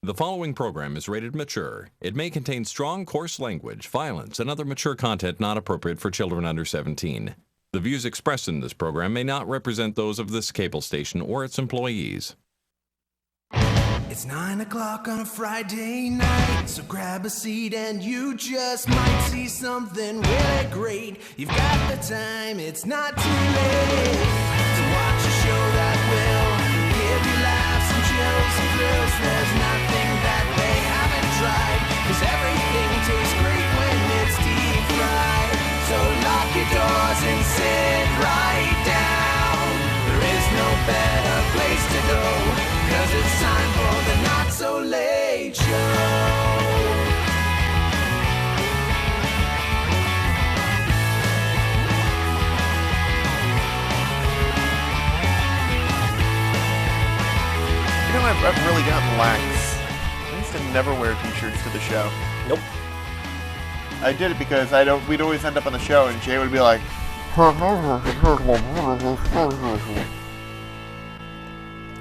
The following program is rated mature. It may contain strong, coarse language, violence, and other mature content not appropriate for children under 17. The views expressed in this program may not represent those of this cable station or its employees. It's 9 o'clock on a Friday night, so grab a seat and you just might see something really great. You've got the time, it's not too late to watch a show that will give you laughs and chills and thrills. There's nothing that they haven't tried, 'cause everything tastes great when it's deep fried. So lock your doors and sit right down. There is no better place to go, 'cause it's time for the Not So Late Show. You know, I've really gotten lax. I used to never wear t-shirts to the show. Nope. I did it because we'd always end up on the show and Jay would be like,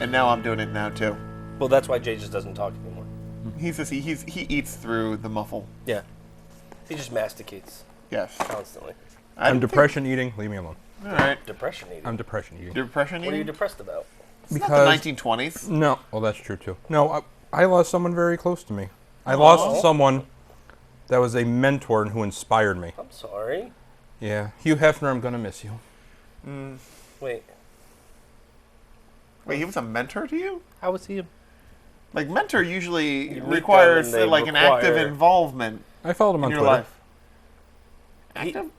and now I'm doing it now too. Well, that's why Jay just doesn't talk anymore. He eats through the muffle. Yeah. He just masticates Yes. constantly. I'm depression eating. Leave me alone. All right. Depression eating. I'm depression eating. Depression What are you eating? depressed about? It's not Because the 1920s. no, well that's true too. No, I lost someone very close to me. I lost someone that was a mentor and who inspired me. I'm sorry. Yeah, Hugh Hefner, I'm gonna miss you. Wait. Wait, he was a mentor to you? How was he? Like, mentor usually You meet them requires and they like an active require- involvement I followed him in on your Twitter. life. Active?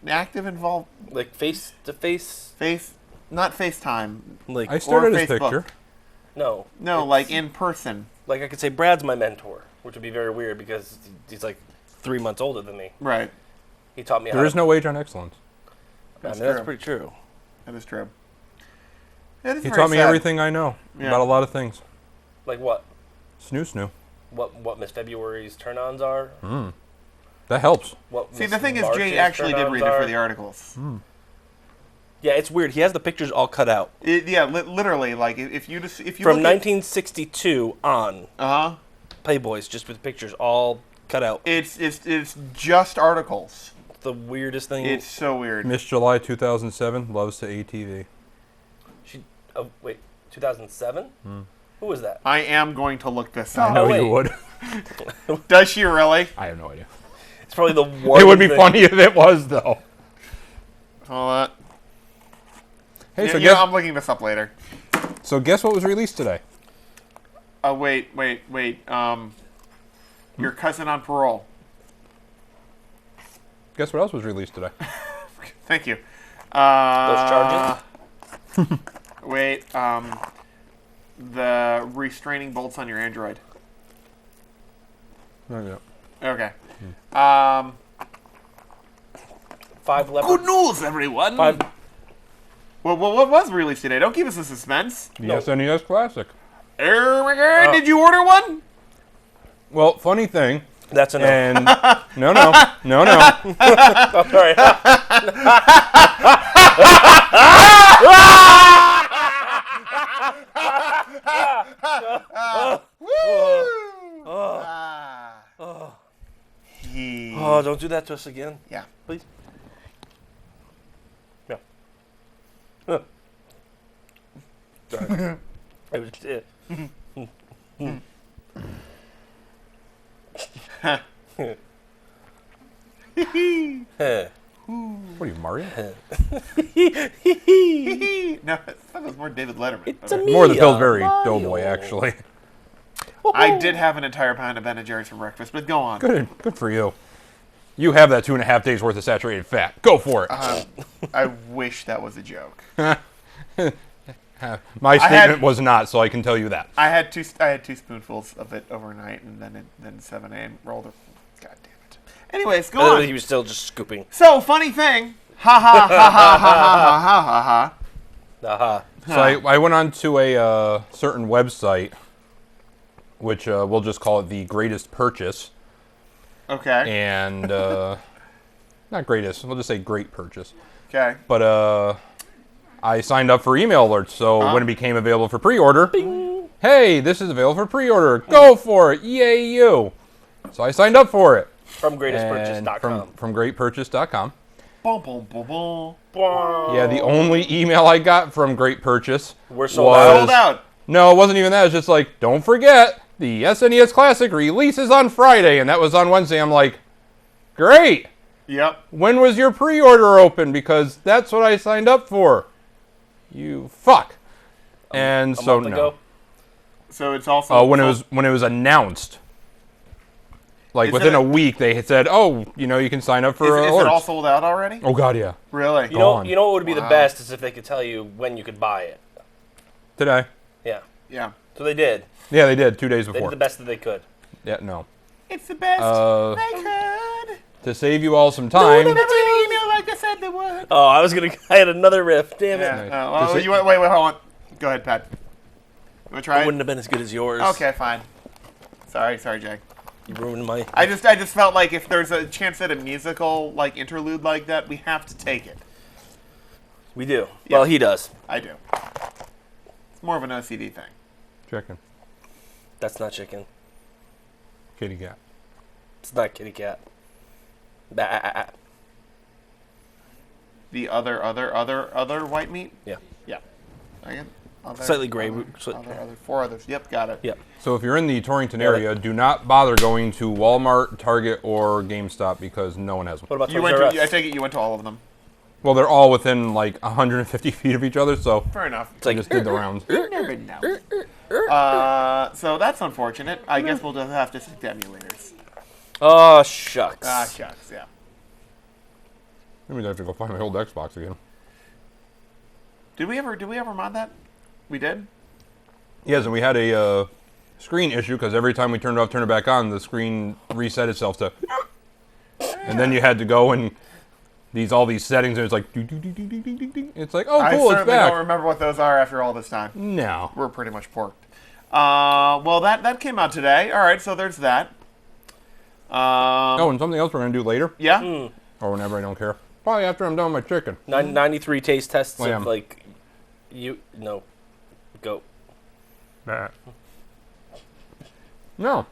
Active involved? Like face to face? Not FaceTime. Like I started his Facebook. picture. no. No, It's- like in person. like I could say Brad's my mentor, which would be very weird because he's like 3 months older than me. Right. He taught me how There to, is no age on excellence. I mean, That's that's true. pretty true. That is true. It is He very taught me sad. everything I know Yeah. about a lot of things. Like what? Snoo. What Miss February's turn-ons are? That helps. What See, Miss the thing is, March's Jay actually did turn-ons read it for are? the articles. Yeah, it's weird. He has the pictures all cut out. Literally, like if you From look 1962 on, at, Playboy's just with pictures all cut out. it's just articles. The weirdest thing. It's so weird. Miss July 2007 loves to ATV. Oh, wait, 2007? Who was that? I am going to look this I up. know wait. you would. Does she really? I have no idea. It's probably the one. It would be funny if it was though. Hold on. Hey, so I'm looking this up later. guess what was released today? Oh wait. Your cousin on parole. Guess what else was released today? Thank you. Those charges? Wait. The restraining bolts on your Android. Oh, yeah. Okay. 5 leopard. Good news, everyone. 5. Well, what was released today? Don't keep us in suspense. The SNES Classic. Oh my God! Did you order one? Well, funny thing, That's enough. and no. Oh, sorry. Oh, don't do that to us again, Yeah. please. Yeah. Sorry. It was it. Heh. What are you, Mario? No, I thought it was more David Letterman. It's a Okay. me. More the Pillsbury Mario. Doughboy, actually. I did have an entire pound of Ben & Jerry's for breakfast, but go on. Good for you. You have that 2.5 days worth of saturated fat. Go for it. I wish that was a joke. My had- statement was not, so I can tell you that. I had two spoonfuls of it overnight, and then 7 a.m. rolled it. God damn it. Anyways, go Literally, on. he was still just scooping. So, funny thing. Ha ha ha ha ha ha ha ha ha. Aha. So I went on to a certain website, which we'll just call it the Greatest Purchase. Okay. And, not greatest, we'll just say Great Purchase. Okay. But I signed up for email alerts, so when it became available for pre-order, hey, this is available for pre-order. Go for it. Yay, you. So I signed up for it. From And greatestpurchase.com. from greatpurchase.com. Boom, boom, boom, boom. Yeah, the only email I got from Great Purchase We're sold was... out. Sold out. No, it wasn't even that. It was just like, don't forget, the SNES Classic releases on Friday, and that was on Wednesday. I'm like, great. Yep. When was your pre-order open? Because that's what I signed up for. You fuck. And so month no. ago? So it's also When it was announced, like Is within it a a- week, they had said, "Oh, you can sign up for Is alerts." it all sold out already? Oh God, yeah. Really? You know, Gone. you know what would be the Wow. best is if they could tell you when you could buy it. Today. Yeah. Yeah. So they did. Yeah, they did 2 days They before. did the best that they could. Yeah, no. It's the best Uh, they could. To save you all some time. That's an email like I said they would. Oh, I had another riff. Damn it. Yeah. Nice. Well, Does it- wait, hold on. Go ahead, Pat. You want to try It it? wouldn't have been as good as yours. Okay, fine. Sorry, Jay. You ruined my. I just felt like if there's a chance at a musical interlude like that, we have to take it. We do. Yeah. Well, he does. I do. It's more of an OCD thing. Chicken. That's not chicken. Kitty cat. It's not kitty cat. Bah. The other white meat. Yeah. Yeah. Again. Other, Slightly gray. Other, four others. Yep, got it. Yep. So if you're in the Torrington area, do not bother going to Walmart, Target, or GameStop because no one has them. What about You Toys went R to. Us? I take it you went to all of them. Well, they're all within like 150 feet of each other, so Fair enough. It's like, I just did the rounds. You never know. So that's unfortunate. I guess we'll just have to stick to emulators. oh, shucks. Ah, shucks. Yeah. Maybe I have to go find my old Xbox again. Did we ever mod that? We did. Yes, and we had a screen issue because every time we turned it off, turn it back on, the screen reset itself to. And then you had to go and all these settings, and it's like. It's like, oh, I cool, it's certainly back. don't remember what those are after all this time. No. We're pretty much porked. Well, that came out today. All right, so there's that. Oh, and something else we're gonna do later, Yeah. or whenever I don't care. Probably after I'm done with my chicken. 93 taste tests Lamb. of like goat. Nah. No.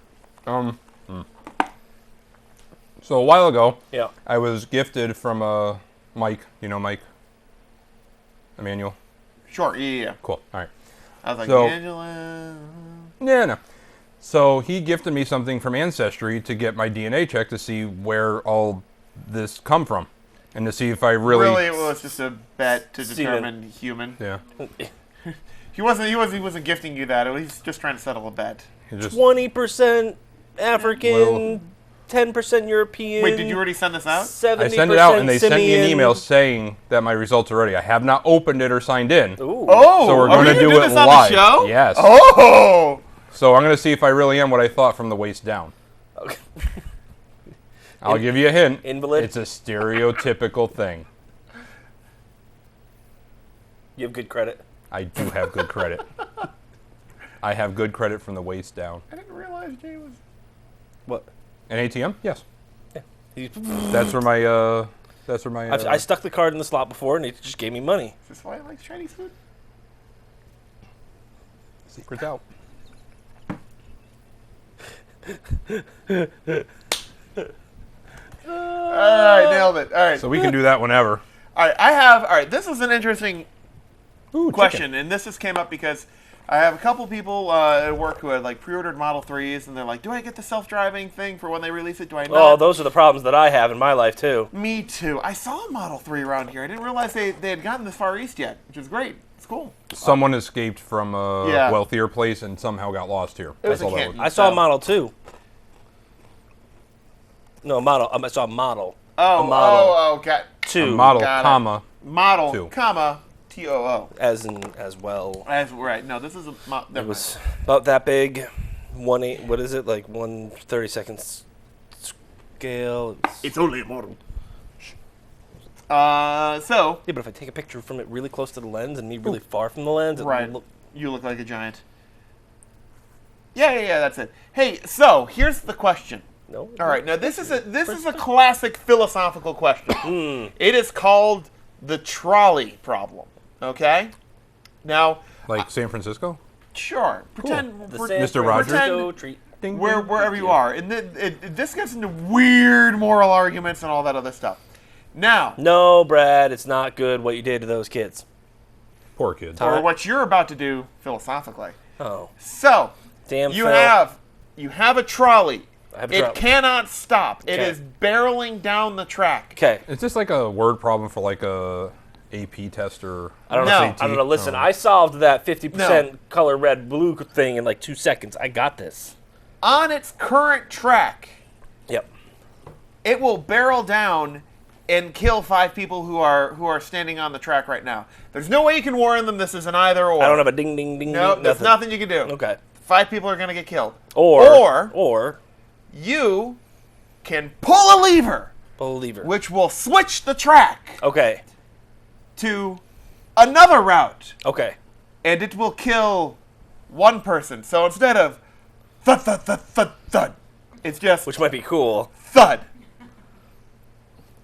So a while ago, Yeah. I was gifted from Mike. You know Mike? Emmanuel? Sure. Yeah. Cool. All right. I was like, So- Angela. Yeah, no. So he gifted me something from Ancestry to get my DNA checked to see where all this come from. And to see if I Really, it was just a bet to Semen. determine human. Yeah. He wasn't gifting you that. He was just trying to settle a bet. It just, 20% African, Well- 10% European. Wait, did you already send this out? 70% I sent it out, and they sent me an Simian. email saying that my results are ready. I have not opened it or signed in. Ooh. Oh, So we're are we going to do it this on live. the show? Yes. Oh. So I'm going to see if I really am what I thought from the waist down. Okay. I'll give you a hint. Invalid? It's a stereotypical thing. You have good credit. I do have good credit. I have good credit from the waist down. I didn't realize Jay was. What? An ATM? Yes. He- That's where my. That's where my. I stuck the card in the slot before, and it just gave me money. Is this why he likes Chinese food? Secret's out. All right, nailed it. All right. So we can do that whenever. All right, I have. All right, this is an interesting Ooh, question, and this just came up because I have a couple people at work who had pre-ordered Model 3s, and they're like, "Do I get the self-driving thing for when they release it? Do I not?" Oh, those are the problems that I have in my life too. Me too. I saw a Model 3 around here. I didn't realize they had gotten this far east yet, which is great. It's cool. Someone escaped from a Yeah. wealthier place and somew got lost here. It was That's a all that Canton. was. I saw So- a Model 2. No, a model. I saw a model. Oh, a model. got A 2. model, Got it. comma. model, Two. comma, TOO. As well. That's right. No, this is a. It was about that big. 1/8. What is it? Like 1/32 scale. It's only a model. So Yeah, but if I take a picture from it really close to the lens and me really far from the lens, it right, look, you look like a giant. Yeah. That's it. Hey, so here's the question. no. All right, now this is a classic philosophical question. It is called the trolley problem. Okay. Now, Like San Francisco? Sure. Pretend. The pre- San Mr. Rogers. Francisco treat. Ding, where, ding. wherever you are. And this gets into weird moral arguments and all that other stuff. Now, No, Brad, it's not good what you did to those kids. Poor kids. or what you're about to do philosophically. Oh, So, damn. you Phil. have a trolley. I have a It trolley. cannot stop. It Okay. is barreling down the track. Okay. Is this like a word problem for like a AP test or I don't No. know. I don't know. Listen, I solved that 50% No. color red blue thing in like 2 seconds. I got this. On its current track, Yep. it will barrel down and kill 5 people who are standing on the track right now. There's no way you can warn them this is an either or. I don't have a ding ding ding. No, ding, there's nothing you can do. Okay. 5 people are going to get killed. Or You can pull a lever, believer. which will switch the track Okay. to another route, Okay. and it will kill one person. So instead of thud, thud, thud, thud, thud, it's just Which might be cool. thud.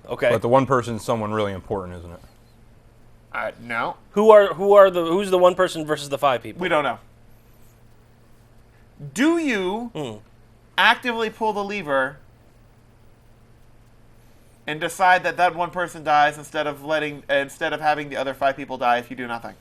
Okay. But the one person's someone really important, isn't it? No, Who's the one person versus the 5 people? we don't know. Do you actively pull the lever and decide that that one person dies instead of having the other 5 people die if you do nothing?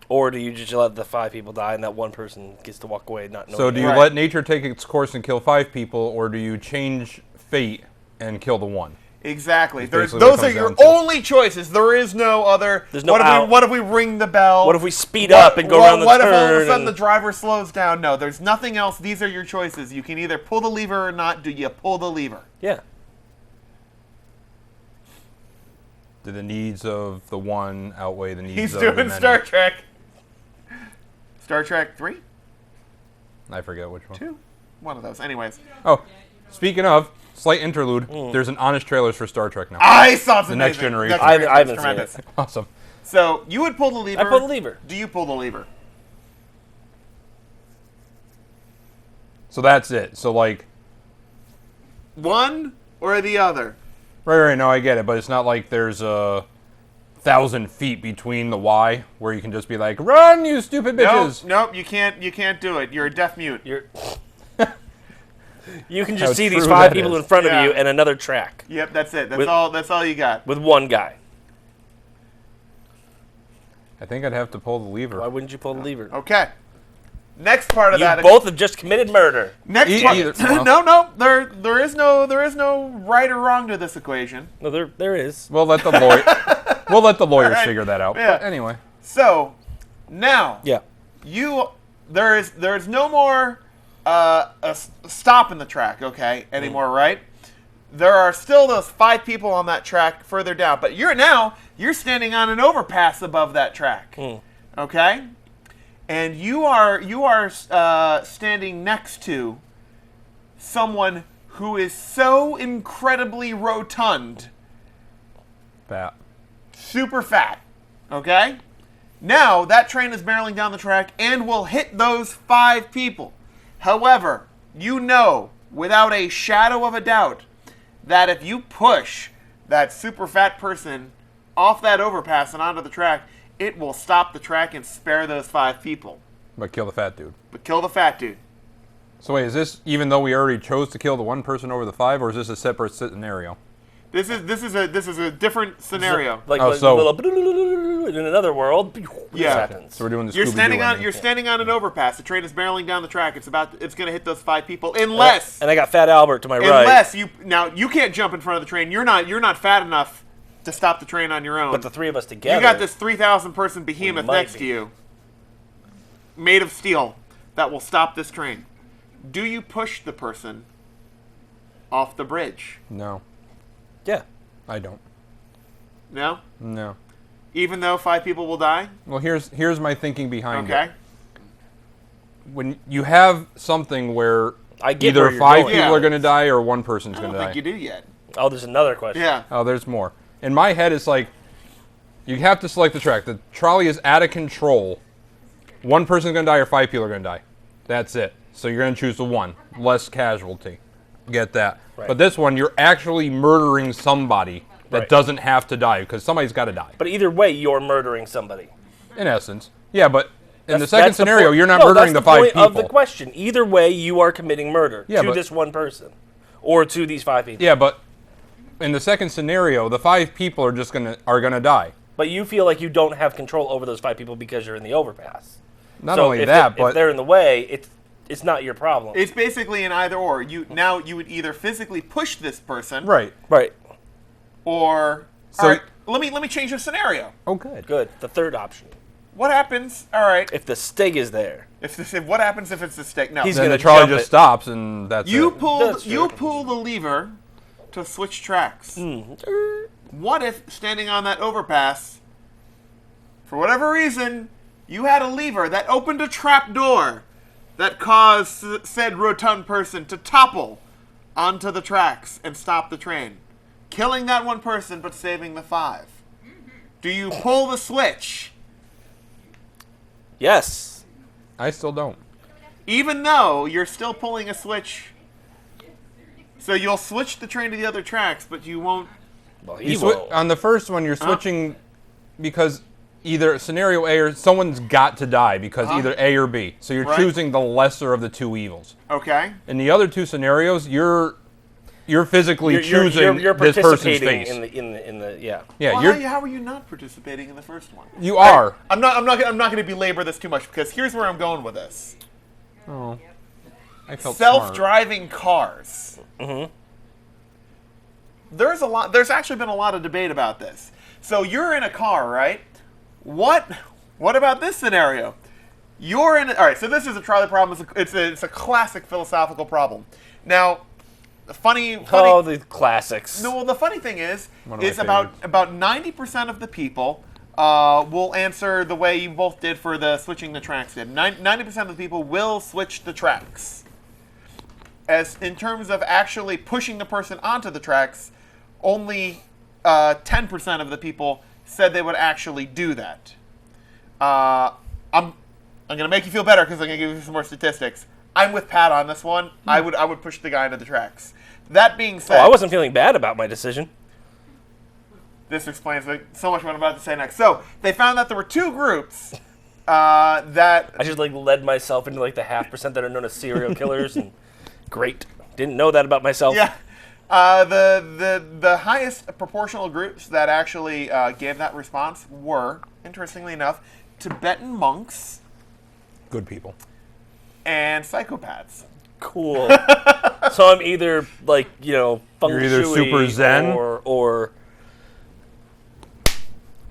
Or do you just let the 5 people die and that one person gets to walk away not knowing? So do you Right. let nature take its course and kill 5 people, or do you change fate and kill the one? Exactly. That's basically what Those it are comes your down to. only choices. There is no other. There's no what out. What if we ring the bell? What if we speed up and go around the What if turn? all of a sudden and- the driver slows down? No, there's nothing else. These are your choices. You can either pull the lever or not. Do you pull the lever? Yeah. Do the needs of the one outweigh the needs He's of the doing many? Star Trek. Star Trek 3? I forget which one. 2? One of those. Anyways. Oh, speaking of, slight interlude, there's an honest trailers for Star Trek now. I saw some Next Generation. I haven't seen tremendous. it. Awesome. So, you would pull the lever. I pull the lever. Do you pull the lever? So that's it. So like, One or the other? right, no, I get it, but it's not like there's 1,000 feet between the Y where you can just be like, run, you stupid bitches. Nope, you can't do it. You're a deaf mute. You're. You can How just see these true 5 that people is. in front Yeah. of you and another track Yep, that's it. With- That's all you got. with one guy. I think I'd have to pull the Why lever. wouldn't you pull the lever? Okay. Next part of You that. both have just committed murder. Next E- part. either- well. No. There is no right or wrong to this equation. No, there is. We'll let the lawyers Alright. figure that out. Yeah. But anyway, So now Yeah. there is no more stop in the track, okay, anymore, right? There are still those 5 people on that track further down, but you're standing on an overpass above that track, okay? And you are standing next to someone who is so incredibly rotund, Pat. super fat, okay? Now, that train is barreling down the track and will hit those 5 people. However, you know, without a shadow of a doubt, that if you push that super fat person off that overpass and onto the track, it will stop the track and spare those 5 people. But kill the fat dude. But kill the fat dude. So wait, is this even though we already chose to kill the one person over the 5, or is this a separate scenario? This is a different scenario. Like Oh, a so- little in another world. Yeah. Happens. So we're doing the You're Scooby-Doo standing on ending. you're standing on an overpass. The train is barreling down the track. It's going to hit those 5 people unless And I got Fat Albert to my right. unless you can't jump in front of the train. You're not fat enough to stop the train on your own. But the 3 of us together. You got this 3,000 person behemoth might next be. to you, made of steel, that will stop this train. Do you push the person off the bridge? No, Yeah. I don't. No? No. Even though 5 people will die? Well, here's my thinking behind Okay. it. When you have something where I get either where you're 5 going. people Yeah. are going to die or one person's I going don't to think die. you do yet. Oh, there's another question. Yeah. Oh, there's more. In my head, it's like you have to select the track. The trolley is out of control. One person's going to die or 5 people are going to die. That's it. So you're going to choose the one. Less casualty. Get that. Right. But this one, you're actually murdering somebody that Right. doesn't have to die because somebody's got to die. But either way, you're murdering somebody. In essence. Yeah, but In the second scenario, point. you're not No, murdering the that's 5 point people. of the question. Either way, you are committing murder Yeah, to but- this one person, or to these 5 people. Yeah, but in the second scenario, the 5 people are just gonna die. But you feel like you don't have control over those 5 people because you're in the overpass. Not So only if that, they- but if they're in the way, it's not your problem. It's basically an either or. You would either physically push this person, right. Right. or So- all right, let me change the scenario. Oh, good. Good. The third option. What happens? All right, If the stig is there, if what happens if it's a stick? No, He's Then gonna the trolley jump just it. stops, and that's you it. pull That's you true. pull the lever to switch tracks. What if standing on that overpass, for whatever reason, you had a lever that opened a trap door that caused said rotund person to topple onto the tracks and stop the train, killing that one person but saving the 5? Do you pull the switch, yes. I still don't. even though you're still pulling a switch? So you'll switch the train to the other tracks, but you won't. Well, You he swi- won't. on the first one, you're switching because either scenario A or someone's got to die because either A or B. So you're Right. choosing the lesser of the 2 evils. Okay. In the other 2 scenarios, you're physically You're choosing you're this person's participating face. in the yeah. Yeah, Well, how are you not participating in the first one? you are. I'm not going to belabor this too much because here's where I'm going with this. Oh, I felt Self-driving cars. There's actually been a lot of debate about this. So you're in a car, right? What about this scenario? You're in. All right. So this is a trolley problem. It's a classic philosophical problem. Now, funny. Oh, the classics. No, well, the funny thing is One of my about 90% of the people will answer the way you both did for the switching the tracks did. 90% of the people will switch the tracks. As in terms of actually pushing the person onto the tracks, only 10% of the people said they would actually do that. I'm going to make you feel better because I'm going to give you some more statistics. I'm with Pat on this one. I would push the guy into the tracks. That being said, I wasn't feeling bad about my decision. this explains so much what I'm about to say next. So they found that there were 2 groups that I just led myself into the 0.5% that are known as serial killers, and great. Didn't know that about myself. yeah. The highest proportional groups that actually gave that response were, interestingly enough, Tibetan monks Good people. and psychopaths. Cool. So I'm either feng You're either shui super zen. or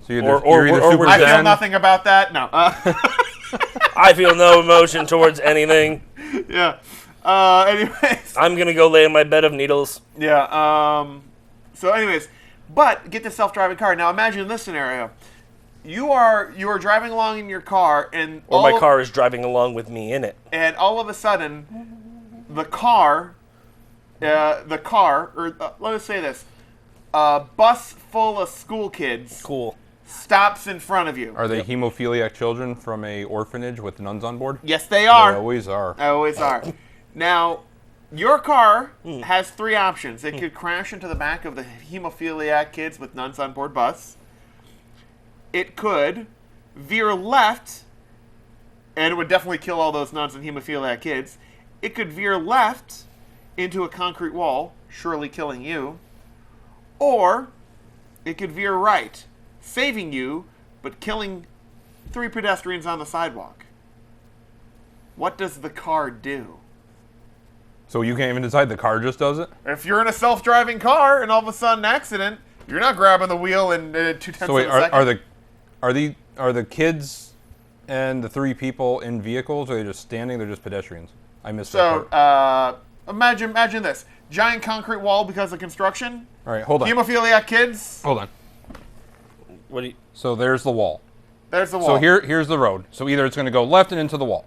So you're Or either we're super I feel zen. nothing about that. No. I feel no emotion towards anything. Yeah. Anyways. I'm gonna go lay in my bed of needles. Yeah. So, anyways, but get the self-driving car. Now, imagine this scenario: you are driving along in your car, and Or my car is driving along with me in it. and all of a sudden, the car, or let us say this, a bus full of school kids Cool. stops in front of you. Are they hemophiliac children from a orphanage with nuns on board? Yes, they are. They always are. Always are. Now, your car has 3 options. It could crash into the back of the hemophiliac kids with nuns on board bus. It could veer left, and it would definitely kill all those nuns and hemophiliac kids. It could veer left into a concrete wall, surely killing you. Or it could veer right, saving you, but killing 3 pedestrians on the sidewalk. What does the car do? So you can't even decide. The car just does it. If you're in a self-driving car and all of a sudden an accident, you're not grabbing the wheel in 2/10 So wait, of a second. are the kids and the 3 people in vehicles? Or are they just standing? They're just pedestrians. I missed that So part. imagine this: giant concrete wall because of construction. All right, hold on. Hemophiliac kids. Hold on. What do you? So there's the wall. There's the wall. So here's the road. So either it's going to go left and into the wall.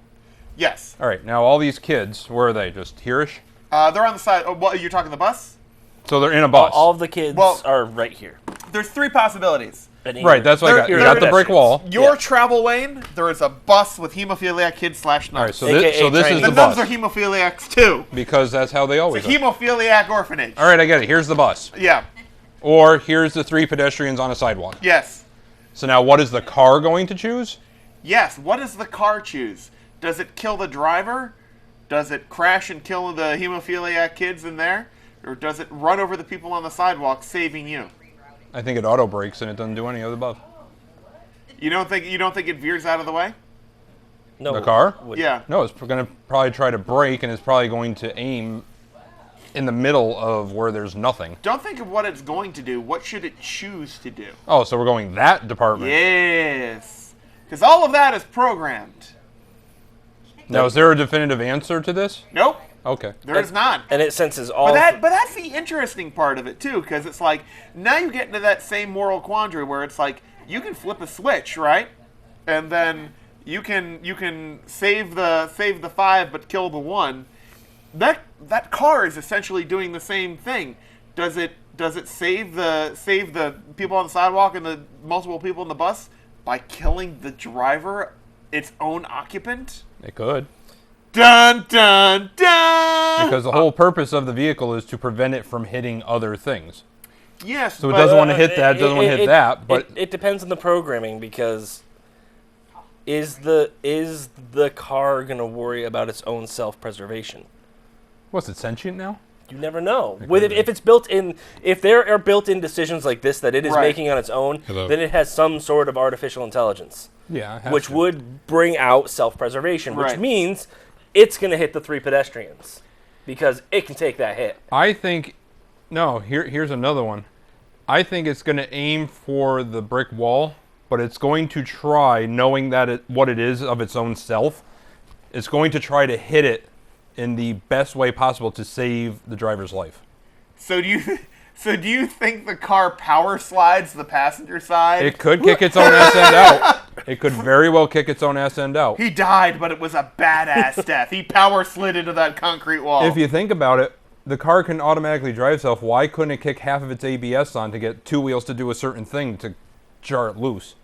Yes. All right. Now all these kids, where are they? Just here-ish? They're on the side. Oh, what, you're talking the bus? So they're in a bus. All of the kids Well- are right here. There's 3 possibilities. Right. That's what I got. You They're got the brick wall. Your Yeah. travel lane, there is a bus with hemophiliac kids / nuns. All right. So AKA this is Chinese. the the nuns bus are hemophiliacs too. because that's how they always It's a are. hemophiliac orphanage. All right. I get it. Here's the bus. Yeah. Or here's the 3 pedestrians on a sidewalk. Yes. So now what is the car going to choose? Yes, what does the car choose? Does it kill the driver? Does it crash and kill the hemophiliac kids in there? Or does it run over the people on the sidewalk, saving you? I think it auto brakes and it doesn't do any of the above. You don't think it veers out of the way? No. The car? Yeah. No, it's going to probably try to brake, and it's probably going to aim in the middle of where there's nothing. Don't think of what it's going to do. What should it choose to do? Oh, so we're going that department. Yes. Because all of that is programmed. Now, is there a definitive answer to this? Nope. Okay. There is not. And it senses all. But that's the interesting part of it too, because it's like now you get into that same moral quandary where it's like you can flip a switch, right? And then you can save the 5 but kill the 1. That car is essentially doing the same thing. Does it save the people on the sidewalk and the multiple people in the bus by killing the driver, its own occupant? It could. Dun dun dun. Because the whole purpose of the vehicle is to prevent it from hitting other things. Yes, So it but doesn't want to hit that, doesn't want to hit that, but it depends on the programming, because is the car gonna worry about its own self-preservation? what's it, sentient now? You never know. If it's built in, if there are built-in decisions like this that it is Right. making on its own, Hello. then it has some sort of artificial intelligence, Yeah, it has which to. would bring out self-preservation, which Right. means it's going to hit the 3 pedestrians because it can take that hit. I think, no, here's another one. I think it's going to aim for the brick wall, but it's going to try, knowing that what it is of its own self, it's going to try to hit it in the best way possible to save the driver's life. So do you think the car power slides the passenger side? It could kick its own ass end out. It could very well kick its own ass end out. He died, but it was a badass death. He power slid into that concrete wall. If you think about it, the car can automatically drive itself. Why couldn't it kick half of its ABS on to get 2 wheels to do a certain thing to jar it loose?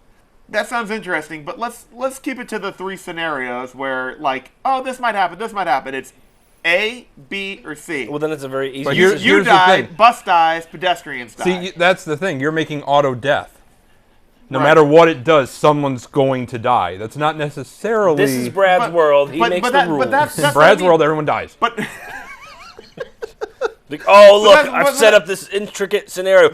That sounds interesting, but let's keep it to the 3 scenarios where, like, oh, this might happen, It's A, B, or C. Well, then it's a very easy But decision. You here's the die, thing. bus dies, pedestrians die. See, that's the thing. You're making auto death. No matter what it does, someone's going to die. That's not necessarily... This is Brad's world. He makes the rules. that's In what Brad's I mean. world, everyone dies. But Like, oh, look, that's- I've but- set up this intricate scenario.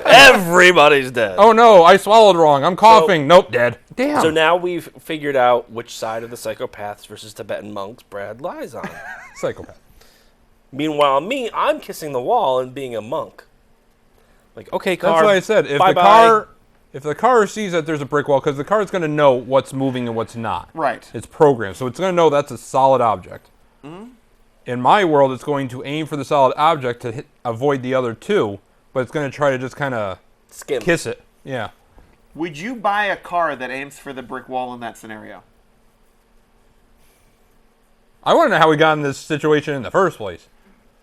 Everybody's dead. Oh no, I swallowed wrong. I'm coughing. Nope, dead. Damn. So now we've figured out which side of the psychopaths versus Tibetan monks Brad lies on. Psychopath. Meanwhile, I'm kissing the wall and being a monk. Like, okay, car. That's what I said. If the car sees that there's a brick wall, because the car is going to know what's moving and what's not. Right. It's programmed, so it's going to know that's a solid object. In my world, it's going to aim for the solid object to avoid the other two, but it's going to try to just kind of Skim. kiss it. Yeah. would you buy a car that aims for the brick wall in that scenario? I want to know how we got in this situation in the first place.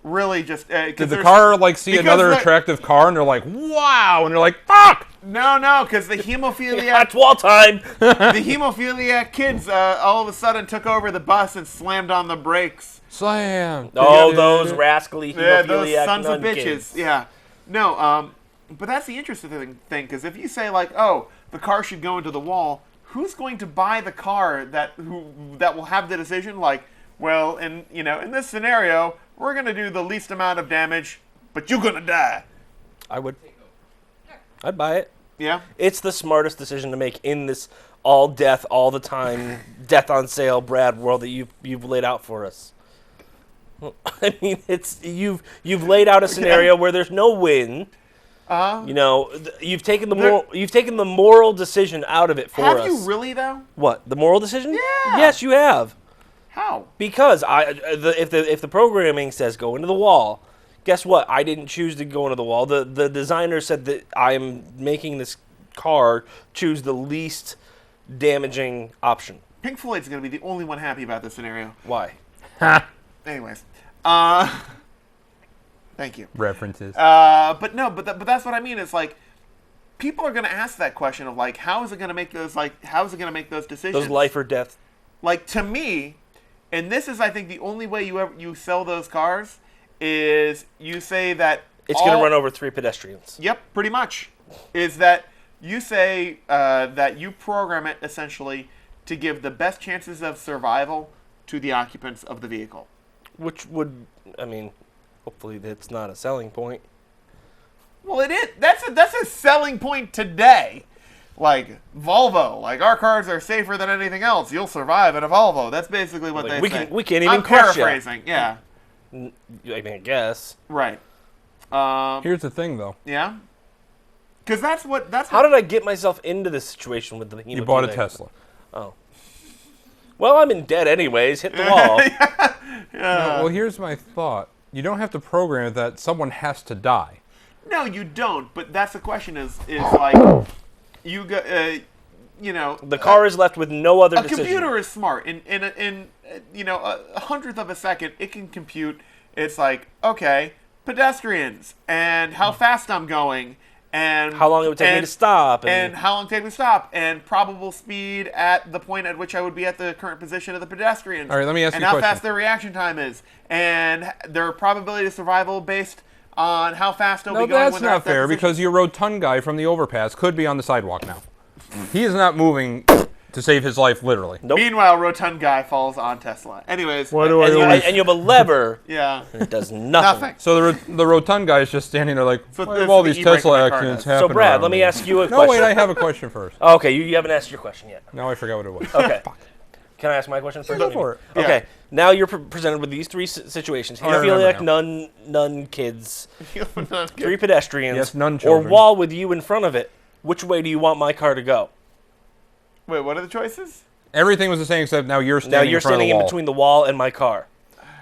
Really, just Did the car see because another the- attractive car and they're like, wow, and they're like, fuck! No, because the hemophiliac That's wall time. the hemophiliac kids all of a sudden took over the bus and slammed on the brakes. Slam. Oh, those rascally Yeah, those hemophiliac sons of nun bitches. kids. Yeah. No, but that's the interesting thing, because if you say like, oh, the car should go into the wall, who's going to buy the car that will have the decision? Like, well, in this scenario, we're gonna do the least amount of damage, but you're gonna die. I would. I'd buy it. Yeah. It's the smartest decision to make in this all death, all the time, death on sale, Brad world that you've laid out for us. I mean, it's you've laid out a scenario where there's no win. You know, you've taken the moral decision out of it for us. Have you really though? What, the moral decision? Yeah. Yes, you have. How? Because if the programming says go into the wall, guess what? I didn't choose to go into the wall. The designer said that I am making this car choose the least damaging option. Pink Floyd's gonna be the only one happy about this scenario. Why? Anyways, thank you. References. But that's what I mean. It's like people are gonna ask that question of like, how is it gonna make those decisions? Those life or death. Like, to me, and this is I think the only way you sell those cars is you say that It's going to run over 3 pedestrians. Yep, pretty much. Is that You say that you program it essentially to give the best chances of survival to the occupants of the vehicle. Which would, I mean, hopefully that's not a selling point. Well, it is. That's a selling point today. Like Volvo, like our cars are safer than anything else. You'll survive in a Volvo. That's basically what Like, they say. we can't even I'm crush ya. paraphrasing. Yeah, I mean, I guess. right. Here's the thing, though. Yeah. Because that's How did I get myself into this situation with the You bought a hemophilia? Tesla. Oh. Well, I'm in debt anyways. Hit the wall. No, well, here's my thought. You don't have to program it that someone has to die. No, you don't. But that's the question. Is like you go. You know. The car is left with no other A decision. computer is smart. In you know a hundredth of a second, it can compute. It's like, okay, pedestrians and how fast I'm going. And How long it would take me to stop. and how long it would take me to stop, and probable speed at the point at which I would be at the current position of the pedestrians. All right, let me ask and you a how question. fast their reaction time is, and their probability of survival based on how fast they'll No, be going. that's when they're at not that fair position. because your rotund guy from the overpass could be on the sidewalk now. He is not moving to save his life, literally. Nope. Meanwhile, rotund guy falls on Tesla. Anyways, Why do and, you, always- and you have a lever, yeah, and it does nothing. nothing. So the rotund guy is just standing there like, So why this have all is the these e-brake Tesla my car accidents does. happen So, Brad, around let me ask you a No, question. wait, I have a question first. Okay, you haven't asked your question yet. Now I forgot what it was. Okay. Can I ask my question first? Go for it. Yeah. Okay. Now you're presented with these three situations: I remember hemophiliac, none kids, Not good. 3 pedestrians, Yes, none or children. wall with you in front of it. Which way do you want my car to go? Wait, what are the choices? Everything was the same except now you're standing Now you're in front standing of the in wall. between the wall and my car.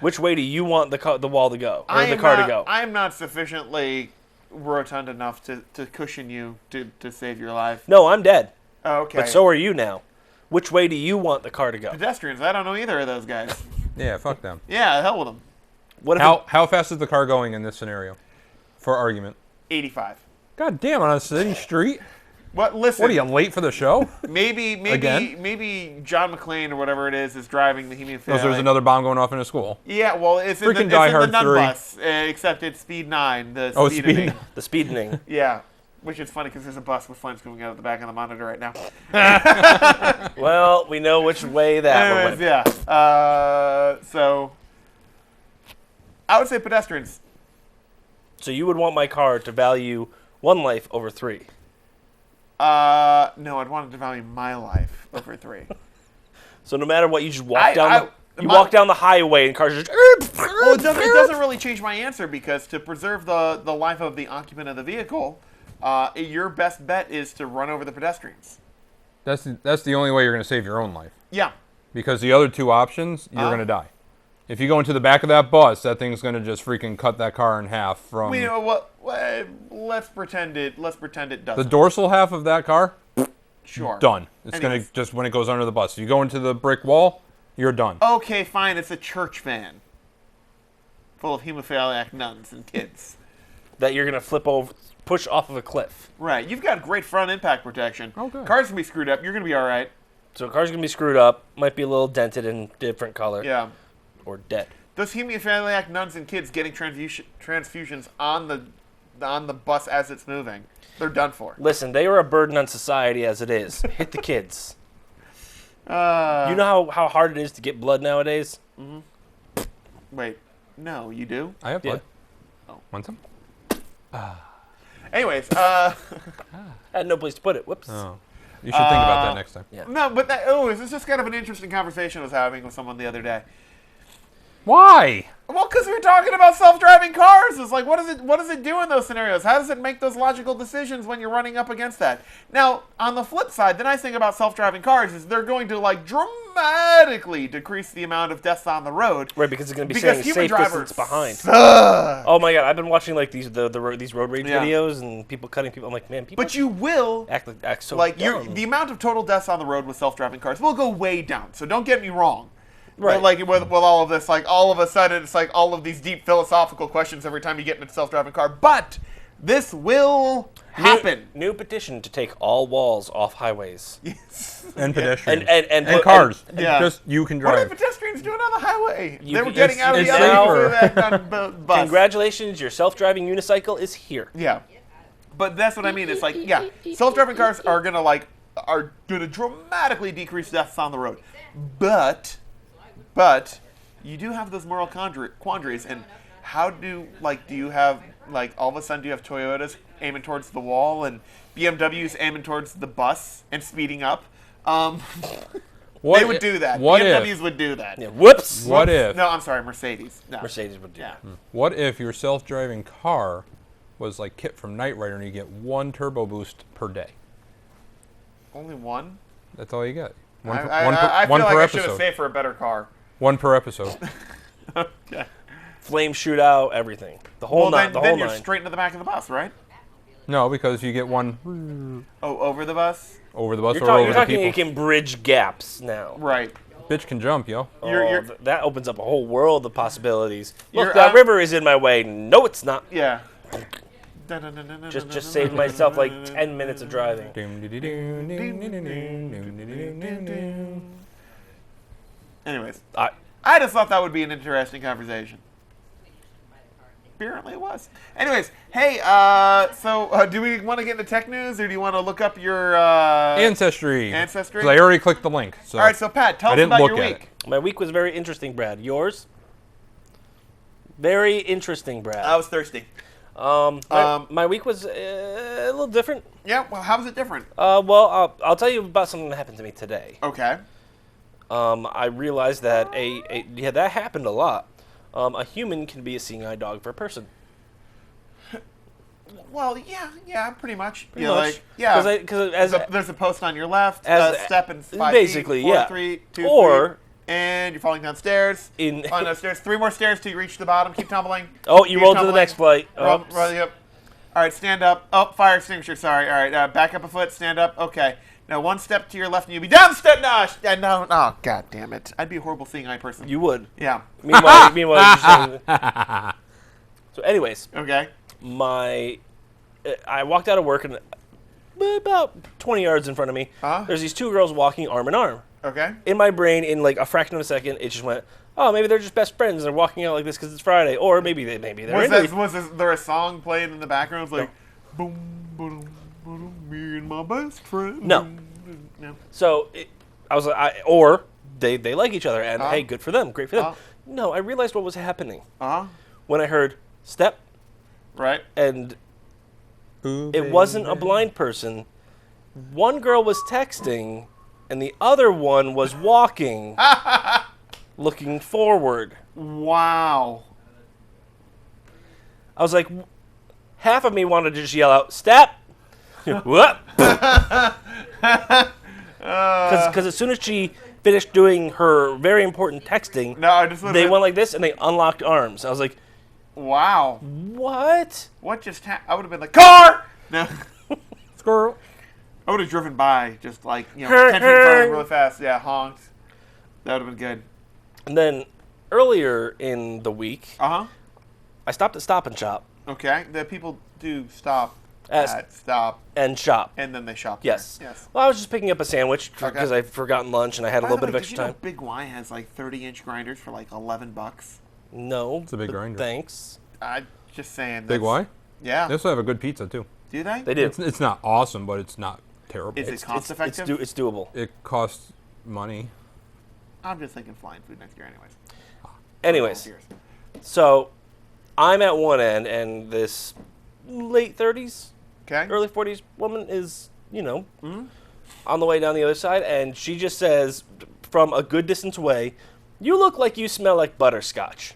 Which way do you want the wall to go, or the car to go? I am not sufficiently rotund enough to cushion you to save your life. No, I'm dead. Oh, okay. But so are you now. Which way do you want the car to go? Pedestrians. I don't know either of those guys. Yeah, fuck them. Yeah, hell with them. What if How fast is the car going in this scenario? For argument. 85. God damn, on a city street? What? Listen. What are you, late for the show? Maybe Again? John McClane or whatever it is driving the hemophilia. Because there's another bomb going off in a school. Yeah, well, it's in Freaking the Die Hard nun 3. bus, except it's Speed 9. The Oh, speed Speed name. 9. the speedening? Yeah, which is funny because there's a bus with flames coming out of the back of the monitor right now. Well, we know which way that one Anyways, went. yeah. So I would say pedestrians. So you would want my car to value 1 life over 3. No, I'd want to value my life over 3. So no matter what, you just walk down. You my- walk down the highway and cars just. Well, it doesn't really change my answer because to preserve the life of the occupant of the vehicle, your best bet is to run over the pedestrians. That's the only way you're going to save your own life. Yeah. Because the other two options, you're going to die. If you go into the back of that bus, that thing's going to just freaking cut that car in half from... You know what? Let's pretend it the doesn't. dorsal half of that car, Sure. done. It's going Anyways. to just when it goes under the bus. If you go into the brick wall, you're done. Okay, fine. It's a church van full of hemophiliac nuns and kids. that you're gonna flip over, push off of a cliff. Right. You've got great front impact protection. Oh, good. Cars can be screwed up. You're going to be all right. So the car's gonna be screwed up. Might be a little dented in different color. Yeah. Or dead. Those hemophiliac nuns and kids getting transfusions on the bus as it's moving, they're done for. Listen, they are a burden on society as it is. Hit the kids. You know how hard it is to get blood nowadays? Wait. No, you do? I have Yeah. blood. Oh. Want some? Anyways, I had no place to put it. Whoops. Oh. You should think about that next time. Yeah. no, but it's just kind of an interesting conversation I was having with someone the other day. Why? Well, because we were talking about self-driving cars. It's like, what does it do in those scenarios? How does it make those logical decisions when you're running up against that? Now, on the flip side, the nice thing about self-driving cars is they're going to like dramatically decrease the amount of deaths on the road. Right, because it's gonna be Because saying human safe drivers distance behind. suck. Oh my god, I've been watching like these road rage Yeah. videos and people cutting people. I'm like, man, people But you will act so like dumb. the amount of total deaths on the road with self-driving cars will go way down. So don't get me wrong. Right. But like with all of this, like all of a sudden, it's like all of these deep philosophical questions every time you get in a self-driving car. But this will happen. New petition to take all walls off highways. And pedestrians. And cars. Yeah. Just you can What are drive. the pedestrians doing on the highway? You- They were getting out of it's the other safer. end of that bus. Congratulations, your self-driving unicycle is here. Yeah. but that's what I mean. It's like, yeah, self-driving cars are gonna dramatically decrease deaths on the road, but you do have those moral quandaries. And how do you have all of a sudden do you have Toyotas aiming towards the wall and BMWs aiming towards the bus and speeding up? They would do that. BMWs would do that. Yeah, whoops. What if? No, I'm sorry, Mercedes. No. Mercedes would do that. What if your self-driving car was like Kit from Knight Rider and you get 1 turbo boost per day? Only one? That's all you get. One I per feel like I should have episode. saved for a better car. 1 per episode. Okay. Flame shootout, everything. The whole Well, then whole you're nine. straight into the back of the bus, right? No, because you get 1 Oh, over the bus? over the bus You're, or talking, over you're the talking people. you can bridge gaps now. Right. Bitch can jump, yo. That opens up a whole world of possibilities. Look, You're that out- river is in my way. No, it's not. Yeah. Just saved myself like 10 minutes of driving. Anyways, I, I just thought that would be an interesting conversation. Apparently it was. Anyways, hey, so do we want to get into tech news, or do you want to look up your Ancestry. Ancestry? 'Cause I already clicked the link. So. All right, so Pat, tell I us didn't about look your at week. my week was very interesting, Brad. Yours? Very interesting, Brad. I was thirsty. My week was a little different. Yeah, well, how was it different? Well, I'll tell you about something that happened to me today. Okay. I realized that that happened a lot. A human can be a seeing eye dog for a person. Well, yeah, pretty much. Pretty much. Because There's a post on your left, as- step in 5 basically, feet, 4, yeah. 3, 2, Or- 3, and you're falling downstairs. Falling downstairs, 3 more stairs till you reach the bottom. Keep tumbling. oh, you Keep rolled to the tumbling. next flight. Roll Oops. up. All right, stand up. Oh, fire extinguisher. Sorry. All right, back up a foot. Stand up. Okay. Now 1 step to your left, and you'll be down the step. No. Oh, god damn it! I'd be a horrible seeing eye person. You would. Yeah. Meanwhile, you're saying, so, anyways, Okay. I walked out of work and about 20 yards in front of me, there's these 2 girls walking arm in arm. Okay. In my brain, in like a fraction of a second, it just went, oh, maybe they're just best friends and they're walking out like this because it's Friday, or maybe they're Was there a song playing in the background? It was like, boom, boom, boom, me and my best friend. No. No. So I was like, or they like each other, and hey, good for them, great for them. No, I realized what was happening when I heard step, Right. and it wasn't a blind person. One girl was texting, and the other one was walking, looking forward. Wow. I was like, half of me wanted to just yell out, step! What? Because as soon as she finished doing her very important texting, No, I just would've they been- went like this and they unlocked arms. I was like, Wow. what? What just happened? I would have been like, car! No. Squirrel. I would have driven by, just like, 10 feet in front of them really fast. Yeah, honked. That would have been good. And then earlier in the week, Uh-huh. I stopped at Stop and Shop Okay. The people do stop As- at stop, and shop. and then they shop Yes. there. Yes. Well, I was just picking up a sandwich because Okay. I'd forgotten lunch and I had a By little the bit of way, extra did you know time. Big Y has like 30-inch grinders for like $11? No. It's a big but grinder. Thanks. I'm just saying. Big that's- Y? Yeah. They also have a good pizza, too. Do they? They do. It's not awesome, but it's not terrible. Is it cost It's effective? it's doable. It costs money. I'm just thinking flying food next year, anyways. Anyways, Cheers. so I'm at one end, and this late 30s, Okay. early 40s woman is, on the way down the other side, and she just says, from a good distance away, "You look like you smell like butterscotch."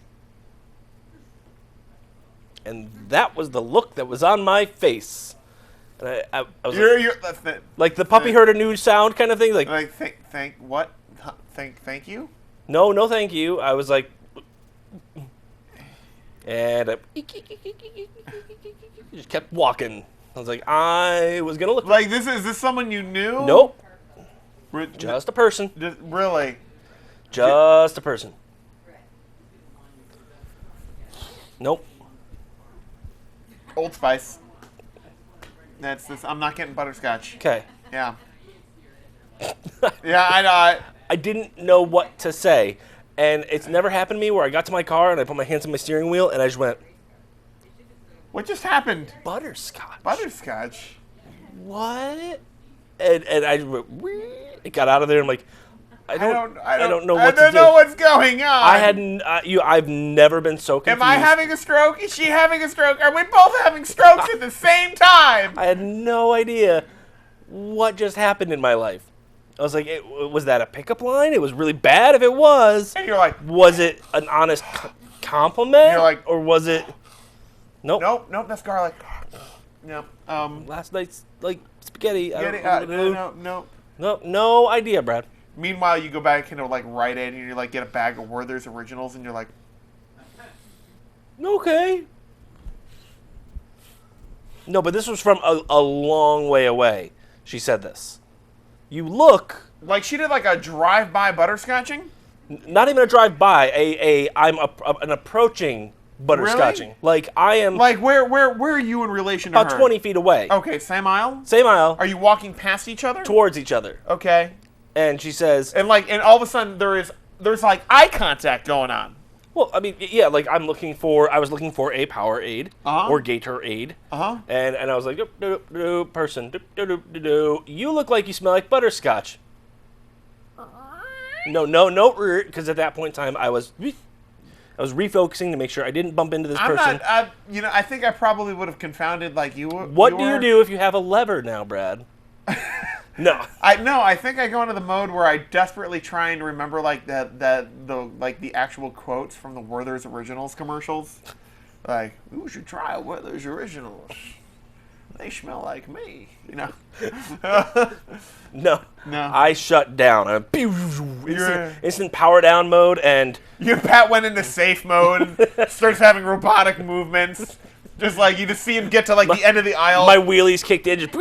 And that was the look that was on my face. And I was That's the, like the puppy heard a new sound kind of thing. Like, like thank what? Thank you. no, thank you. I was like, and I just kept walking. I was like, I was gonna look. Like is this someone you knew? Nope, Re- just a person. really. Just a person. Nope. Old Spice. That's this. I'm not getting butterscotch. Okay. Yeah. Yeah, I know. I didn't know what to say, and it's never happened to me where I got to my car and I put my hands on my steering wheel and I just went. What just happened? Butterscotch. Butterscotch. What? And it got out of there. I'm like, I don't know what to do. I don't know what's going on. I've never been so confused. Am I having a stroke? Is she having a stroke? Are we both having strokes at the same time? I had no idea what just happened in my life. I was like, was that a pickup line? It was really bad if it was. And you're like, was it an honest compliment? You're like, or was it? Nope. Nope, that's garlic. Nope. Last night's like spaghetti. Nope. No idea, Brad. Meanwhile, you go back into like Rite Aid and you like get a bag of Werther's Originals and you're like, okay. No, but this was from a long way away. She said this. You look like she did like a drive-by butterscotching. Not even a drive-by. I'm an approaching butterscotching. Really? Like I am. Like where are you in relation to her? About 20 feet away. Okay, same aisle. Same aisle. Are you walking past each other? Towards each other. Okay. And she says, and all of a sudden there's like eye contact going on. Well, I mean, yeah, like I was looking for a Powerade or Gatorade. And I was like, person, you look like you smell like butterscotch. No, because at that point in time I was refocusing to make sure I didn't bump into this person. I think I probably would have confounded like you. What do you do if you have a lever now, Brad? No. I think I go into the mode where I desperately try and remember like the actual quotes from the Werther's Originals commercials. Like, you should try Werther's Originals. They smell like me, you know. No. I shut down. Instant power down mode, and Pat went into safe mode and starts having robotic movements. Just like you just see him get to like the end of the aisle. My wheelies kicked in. Just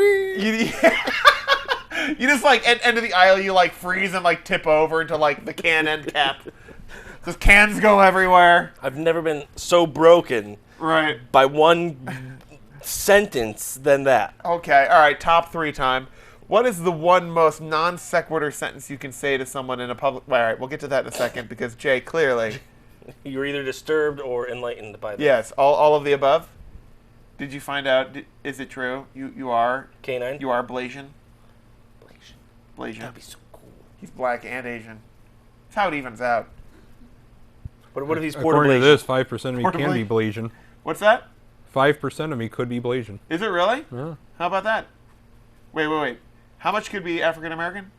you just like at end of the aisle, you like freeze and like tip over into like the can end cap. Those cans go everywhere. I've never been so broken. Right. By one sentence than that. Okay. All right. Top 3 time. What is the one most non sequitur sentence you can say to someone in a public? All right. We'll get to that in a second because Jay clearly. You're either disturbed or enlightened by that. Yes. All of the above. Did you find out? Is it true? You are Canine. You are Blasian. Blasian. That'd be so cool. He's black and Asian. That's how it evens out. But what if he's Puerto According to Blasian? this, 5% of me can be Blasian. What's that? 5% of me could be Blasian. Is it really? Yeah. How about that? Wait. How much could be African American?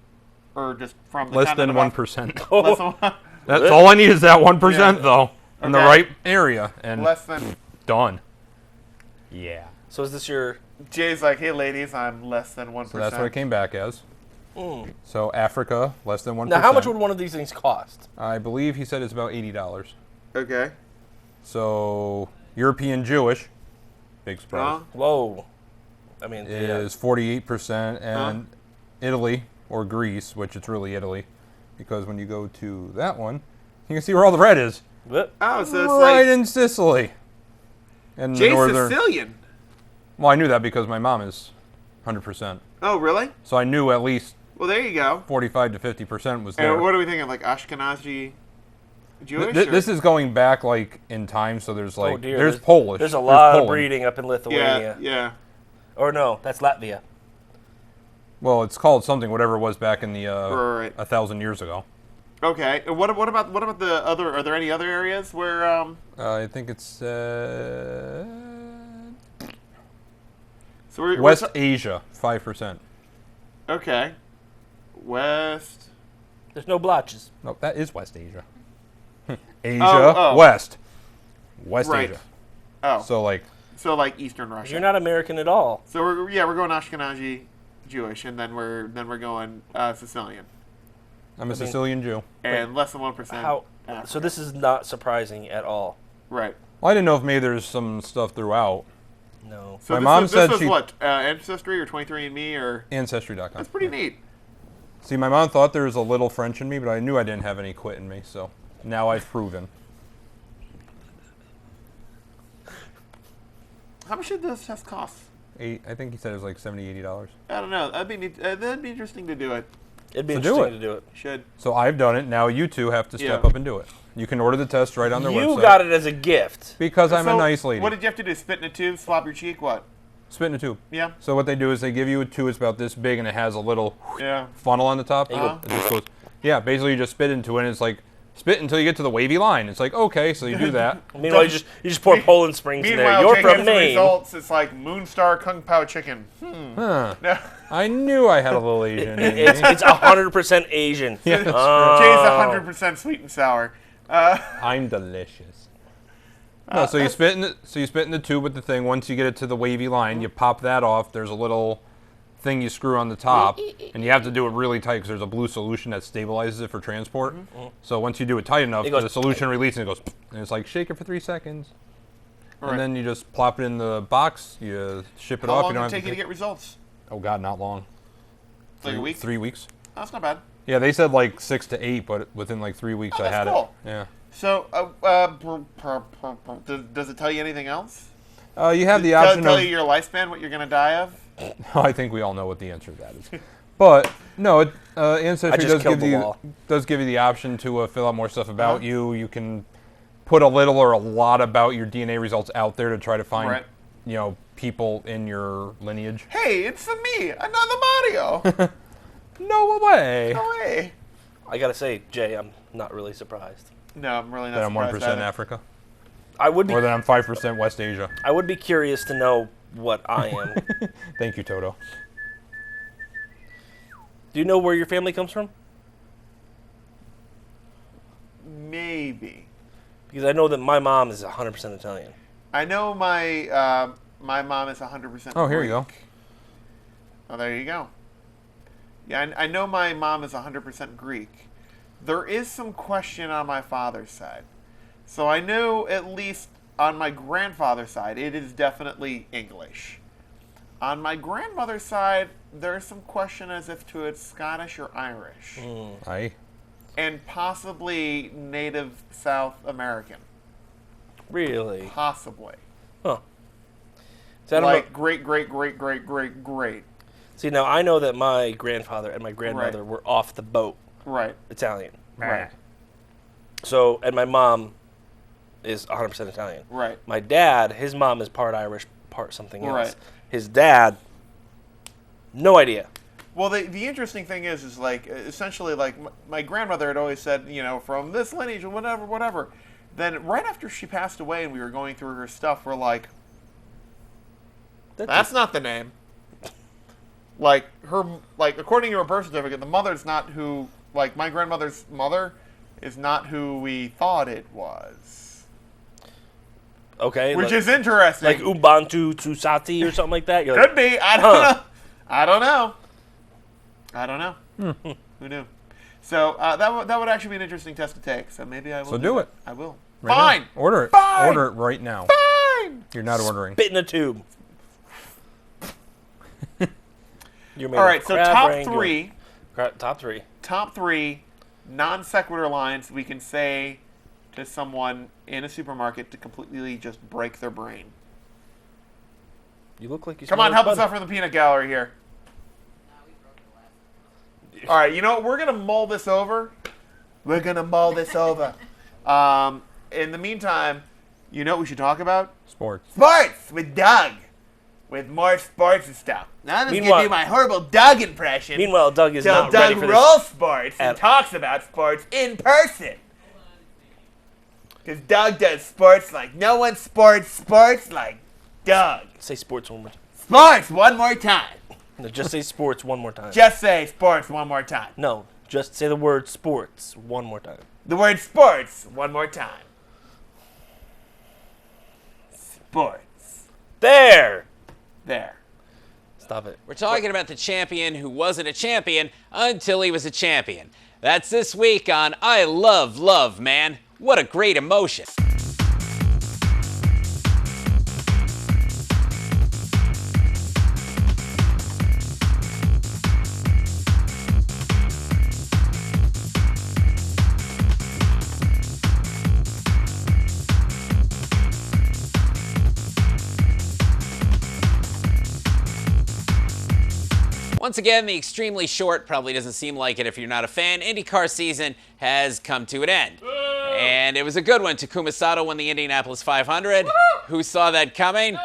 Or just from the Less than continent 1%. Less than 1%? That's all I need is that 1%, Yeah. though. In the Okay. right area. And Less than... done. Yeah. So is this your... Jay's like, hey, ladies, I'm less than 1%. So that's what it came back as. So Africa, less than 1%. Now, how much would one of these things cost? I believe he said it's about $80. Okay. So European Jewish, big surprise, Whoa. I mean, is 48%, and Italy, or Greece, which it's really Italy, because when you go to that one, you can see where all the red is. What? Oh, so it's Right like... in Sicily. And Jay's northern. Sicilian. Well, I knew that because my mom is 100%. Oh, really? So I knew at least Well, there you go. 45 to 50% was there. And what are we thinking? Like Ashkenazi Jewish? This is going back like in time, so there's like Oh, dear. there's Polish. There's a lot of Poland. breeding up in Lithuania. Yeah. Or no, that's Latvia. Well, it's called something, whatever it was back in the Right. 1,000 years ago. Okay. And what about the other? Are there any other areas where? I think it's So we're West Asia, 5%. Okay. West. There's no blotches. No, that is West Asia. Asia, Oh. West. West Right. Asia. Oh. So like, So like Eastern Russia. You're not American at all. So we're going Ashkenazi Jewish, and then we're going Sicilian, I'm a Sicilian Jew. and less than 1%. How? So this is not surprising at all. Right. Well, I didn't know if maybe there's some stuff throughout. No. So My this mom was, said this was she- what Ancestry or 23andMe or Ancestry.com. that's pretty neat. See, my mom thought there was a little French in me, but I knew I didn't have any quit in me, so now I've proven. How much did this test cost? I think he said it was like $70, $80. I don't know. That'd be neat. That'd be interesting to do it. It'd be So do interesting it. to do it. Should. So I've done it. Now you two have to step Yeah. up and do it. You can order the test right on their website. You got it as a gift. Because I'm a So, nice lady. What did you have to do? Spit in a tube, swab your cheek? What? Spit in a tube. Yeah. So what they do is they give you a tube. It's about this big, and it has a little Yeah. funnel on the top. Uh-huh. It just goes, yeah, basically you just spit into it, and it's like, spit until you get to the wavy line. It's like, okay, so you do that. Meanwhile, you just pour Poland Springs in there. Meanwhile, You're Jacob's from Maine. results, it's like Moonstar Kung Pao chicken. Huh. No. I knew I had a little Asian in me. It's 100% Asian. Yeah, that's Jay's 100% sweet and sour. I'm delicious. No, so you spit in the tube with the thing. Once you get it to the wavy line, you pop that off. There's a little thing you screw on the top, and you have to do it really tight because there's a blue solution that stabilizes it for transport. So once you do it tight enough, It goes the solution releases and it goes, and it's like shake it for 3 seconds, Right. and then you just plop it in the box. You ship it How off. long You don't did it have take you to get results? Oh God, not long. Like a week? 3 weeks. That's not bad. Yeah, they said like 6 to 8, but within like 3 weeks Oh, I that's had cool. it. Yeah. So, does it tell you anything else? You have the Does it option tell of. you your lifespan, what you're going to die of? I think we all know what the answer to that is. But no, Ancestry just killed the wall. does give you the option to fill out more stuff about you. You can put a little or a lot about your DNA results out there to try to find, Right. people in your lineage. Hey, it's me, another Mario. No way. No way. I gotta say, Jay, I'm not really surprised. No, I'm really not That I'm surprised 1% at it. Africa, I would be or that I'm 5% West Asia. I would be curious to know what I am. Thank you, Toto. Do you know where your family comes from? Maybe. Because I know that my mom is 100% Italian. I know my my mom is 100%. Oh, here you go. Greek. Oh, there you go. Yeah, I know my mom is 100% Greek. There is some question on my father's side. So I know at least on my grandfather's side, it is definitely English. On my grandmother's side, there's some question as if to it's Scottish or Irish. Aye. And possibly Native South American. Really? Possibly. Huh. See, I don't Like know. great. See, now I know that my grandfather and my grandmother were off the boat Right. Italian. Right. So, and my mom is 100% Italian. Right. My dad, his mom is part Irish, part something else. Right. His dad, no idea. Well, the interesting thing is like, essentially, like, my grandmother had always said, from this lineage or whatever. Then right after she passed away and we were going through her stuff, we're like, that's not the name. Like, according to her birth certificate, the mother's not who, like, my grandmother's mother is not who we thought it was. Okay. Which like, is interesting. like Ubuntu Tsusati or something like that. You're Could like, be. I don't know. Who knew? So that would actually be an interesting test to take. So maybe I will. So do it. I will. Right Fine. now. Order it. Fine. Order it right now. Fine. You're not ordering. spit in a tube. You're made All of right. So crab top rank, you're- three. Top three. Non sequitur lines we can say to someone in a supermarket to completely just break their brain. You look like you. Come on, help us out from the peanut gallery here. All right, you know what? We're gonna mull this over. In the meantime, you know what we should talk about? Sports. Sports with Doug. With more sports and stuff. Now I'm just Meanwhile- gonna do my horrible Doug impression. Meanwhile, Doug is Till not ready Doug for this. rolls sports and at- talks about sports in person. Because Doug does sports like no one sports like Doug. Say sports one more time. Sports one more time. No, just say sports one more time. Just say sports one more time. No, just say the word sports one more time. The word sports one more time. Sports. There. There. Stop it. We're talking about the champion who wasn't a champion until he was a champion. That's this week on I Love Love, man. What a great emotion. once again, the extremely short, probably doesn't seem like it if you're not a fan, IndyCar season has come to an end. And it was a good one. Takuma Sato won the Indianapolis 500. Who saw that coming?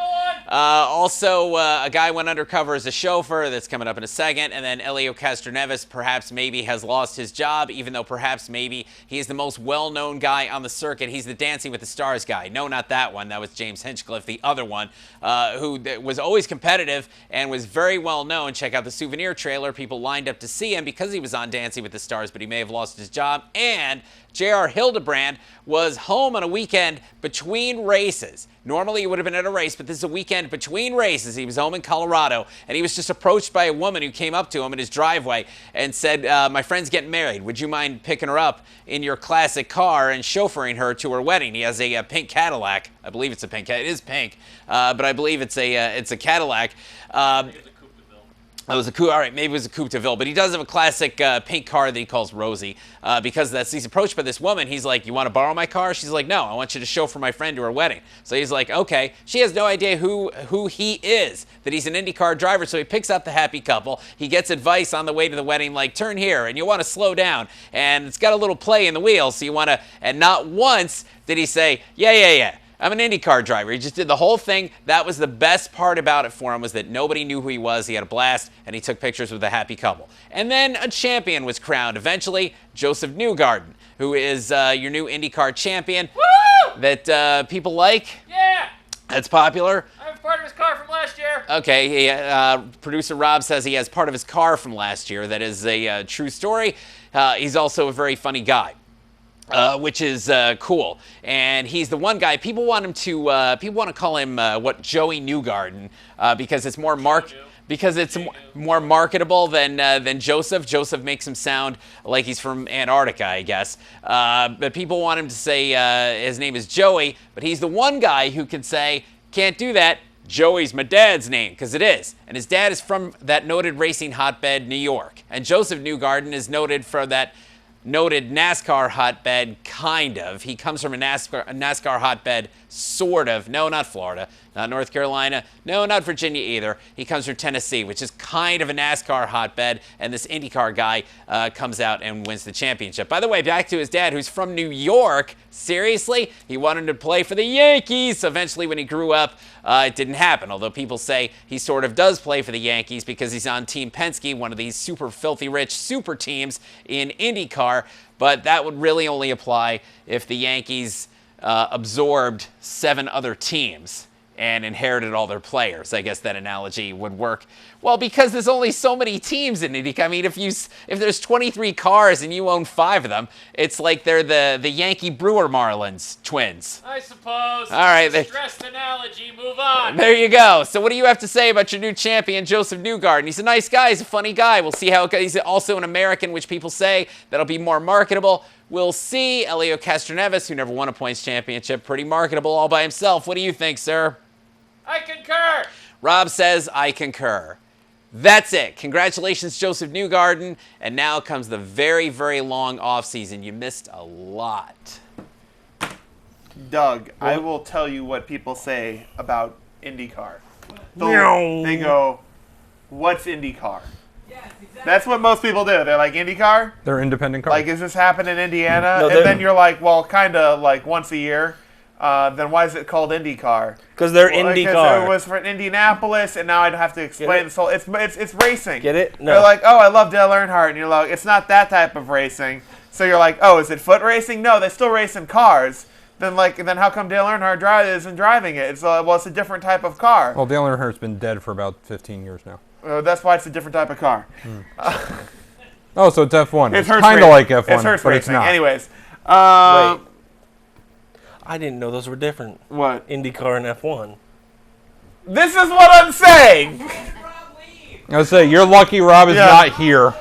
Also, a guy went undercover as a chauffeur. That's coming up in a second. And then Elio Castroneves perhaps maybe has lost his job, even though perhaps maybe he's the most well-known guy on the circuit. He's the Dancing with the Stars guy. No, not that one. That was James Hinchcliffe, the other one, who was always competitive and was very well-known. Check out the souvenir trailer. People lined up to see him because he was on Dancing with the Stars, but he may have lost his job. And J.R. Hildebrand was home on a weekend between races. Normally he would have been at a race, but this is a weekend between races. He was home in Colorado, and he was just approached by a woman who came up to him in his driveway and said, my friend's getting married. Would you mind picking her up in your classic car and chauffeuring her to her wedding? He has a pink Cadillac. I believe it's a pink. It is pink, but I believe it's a Cadillac. It was a coupe. All right, maybe it was a Coupe de Ville, but he does have a classic pink car that he calls Rosie. Because that's he's approached by this woman. He's like, "You want to borrow my car?" She's like, "No, I want you to chauffeur my friend to her wedding." So he's like, "Okay." She has no idea who he is, that he's an IndyCar driver. So he picks up the happy couple. He gets advice on the way to the wedding, like, "Turn here, and you want to slow down, and it's got a little play in the wheels, so you want to." And not once did he say, "Yeah. I'm an IndyCar driver." He just did the whole thing. That was the best part about it for him, was that nobody knew who he was. He had a blast, and he took pictures with a happy couple. And then a champion was crowned. Eventually, Joseph Newgarden, who is your new IndyCar champion. Woo! That people like. Yeah! That's popular. I have part of his car from last year. Okay, producer Rob says he has part of his car from last year. That is a true story. He's also a very funny guy. Which is cool, and he's the one guy people want to call him Joey Newgarden because it's more more marketable than Joseph. Joseph makes him sound like he's from Antarctica, I guess. But people want him to say his name is Joey, but he's the one guy who can say, "Can't do that. Joey's my dad's name," because it is. And his dad is from that noted racing hotbed, New York. And Joseph Newgarden is noted for that noted NASCAR hotbed, kind of. He comes from a NASCAR hotbed, sort of. No, not Florida, not North Carolina. No, not Virginia either. He comes from Tennessee, which is kind of a NASCAR hotbed, and this IndyCar guy comes out and wins the championship. By the way, back to his dad, who's from New York. Seriously? He wanted to play for the Yankees. Eventually, when he grew up, it didn't happen, although people say he sort of does play for the Yankees because he's on Team Penske, one of these super filthy rich super teams in IndyCar, but that would really only apply if the Yankees absorbed 7 other teams and inherited all their players. I guess that analogy would work. Well, because there's only so many teams in IndyCar. I mean, if there's 23 cars and you own 5 of them, it's like they're the Yankee Brewer Marlins twins. I suppose. All right. Stressed analogy. Move on. There you go. So what do you have to say about your new champion, Joseph Newgarden? He's a nice guy. He's a funny guy. We'll see how it goes. He's also an American, which people say that'll be more marketable. We'll see. Elio Castroneves, who never won a points championship, pretty marketable all by himself. What do you think, sir? I concur. Rob says, I concur. That's it. Congratulations, Joseph Newgarden. And now comes the very, very long offseason. You missed a lot. Doug, I will tell you what people say about IndyCar. They go, "What's IndyCar?" Yes, exactly. That's what most people do. They're like, "IndyCar? They're independent cars. Like, is this happening in Indiana?" No, and then you're like, "Well, kind of like once a year." Then why is it called IndyCar? Because they're Well, IndyCar. it was for Indianapolis, and now I'd have to explain this whole. It's racing. Get it? No. They're like, "Oh, I love Dale Earnhardt," and you're like, "It's not that type of racing." So you're like, "Oh, is it foot racing?" No, they still race in cars. Then how come Dale Earnhardt isn't driving it? It's it's a different type of car. Well, Dale Earnhart's been dead for about 15 years now. That's why it's a different type of car. Oh, so it's F1. It's Hearst kind of like racing. F1, It's Hearst but racing. it's not. Anyways, Wait. I didn't know those were different. what? IndyCar and F1. This is what I'm saying. I was say, you're lucky Rob is Yeah. not here.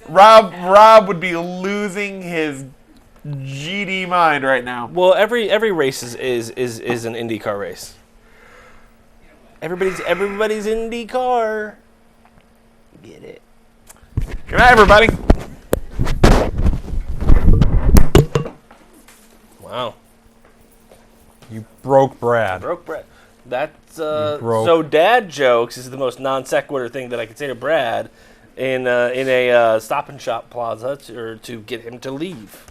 Rob would be losing his GD mind right now. Well, every race is an IndyCar race. Everybody's IndyCar. Get it? Good night, everybody. Wow. You broke Brad. Broke Brad. That's broke. so. Dad jokes is the most non sequitur thing that I could say to Brad in a Stop and Shop plaza to get him to leave.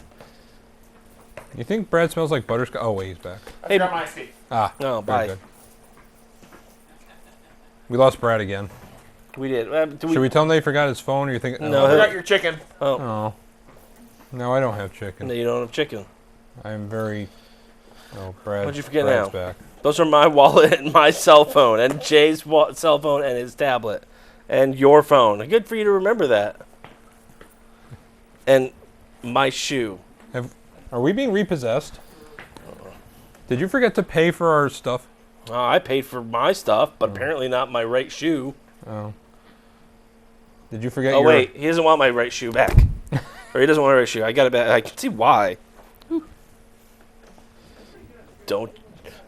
You think Brad smells like butterscotch? Oh, wait, he's back. I forgot my seat. Ah, Oh, very bye. good. We lost Brad again. We did. Should we tell him that he forgot his phone, or you think? No. I forgot your chicken. Oh. No, I don't have chicken. No, you don't have chicken. I am very. Oh, Brad. What'd you forget Brad's now? back. Those are my wallet and my cell phone, and Jay's cell phone and his tablet, and your phone. Good for you to remember that. And my shoe. Are we being repossessed? Did you forget to pay for our stuff? I paid for my stuff, but apparently not my right shoe. Oh. Did you forget Oh, your... wait. He doesn't want my right shoe back. Or he doesn't want my right shoe. I got it back. I can see why. Don't.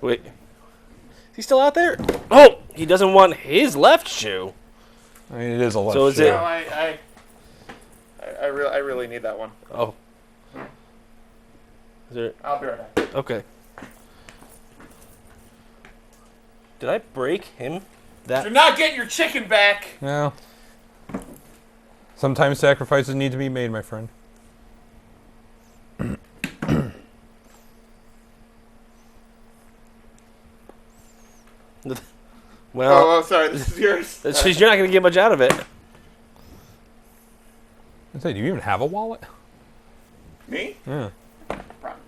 Wait. Is he still out there? Oh! He doesn't want his left shoe. I mean, it is a left So is shoe. it- No, I really need that one. Oh. Is there... I'll be right back. Okay. Did I break him? You're not getting your chicken back. No. Sometimes sacrifices need to be made, my friend. Well, Oh, sorry. This is yours. you're not going to get much out of it. I say, do you even have a wallet? Me? Yeah.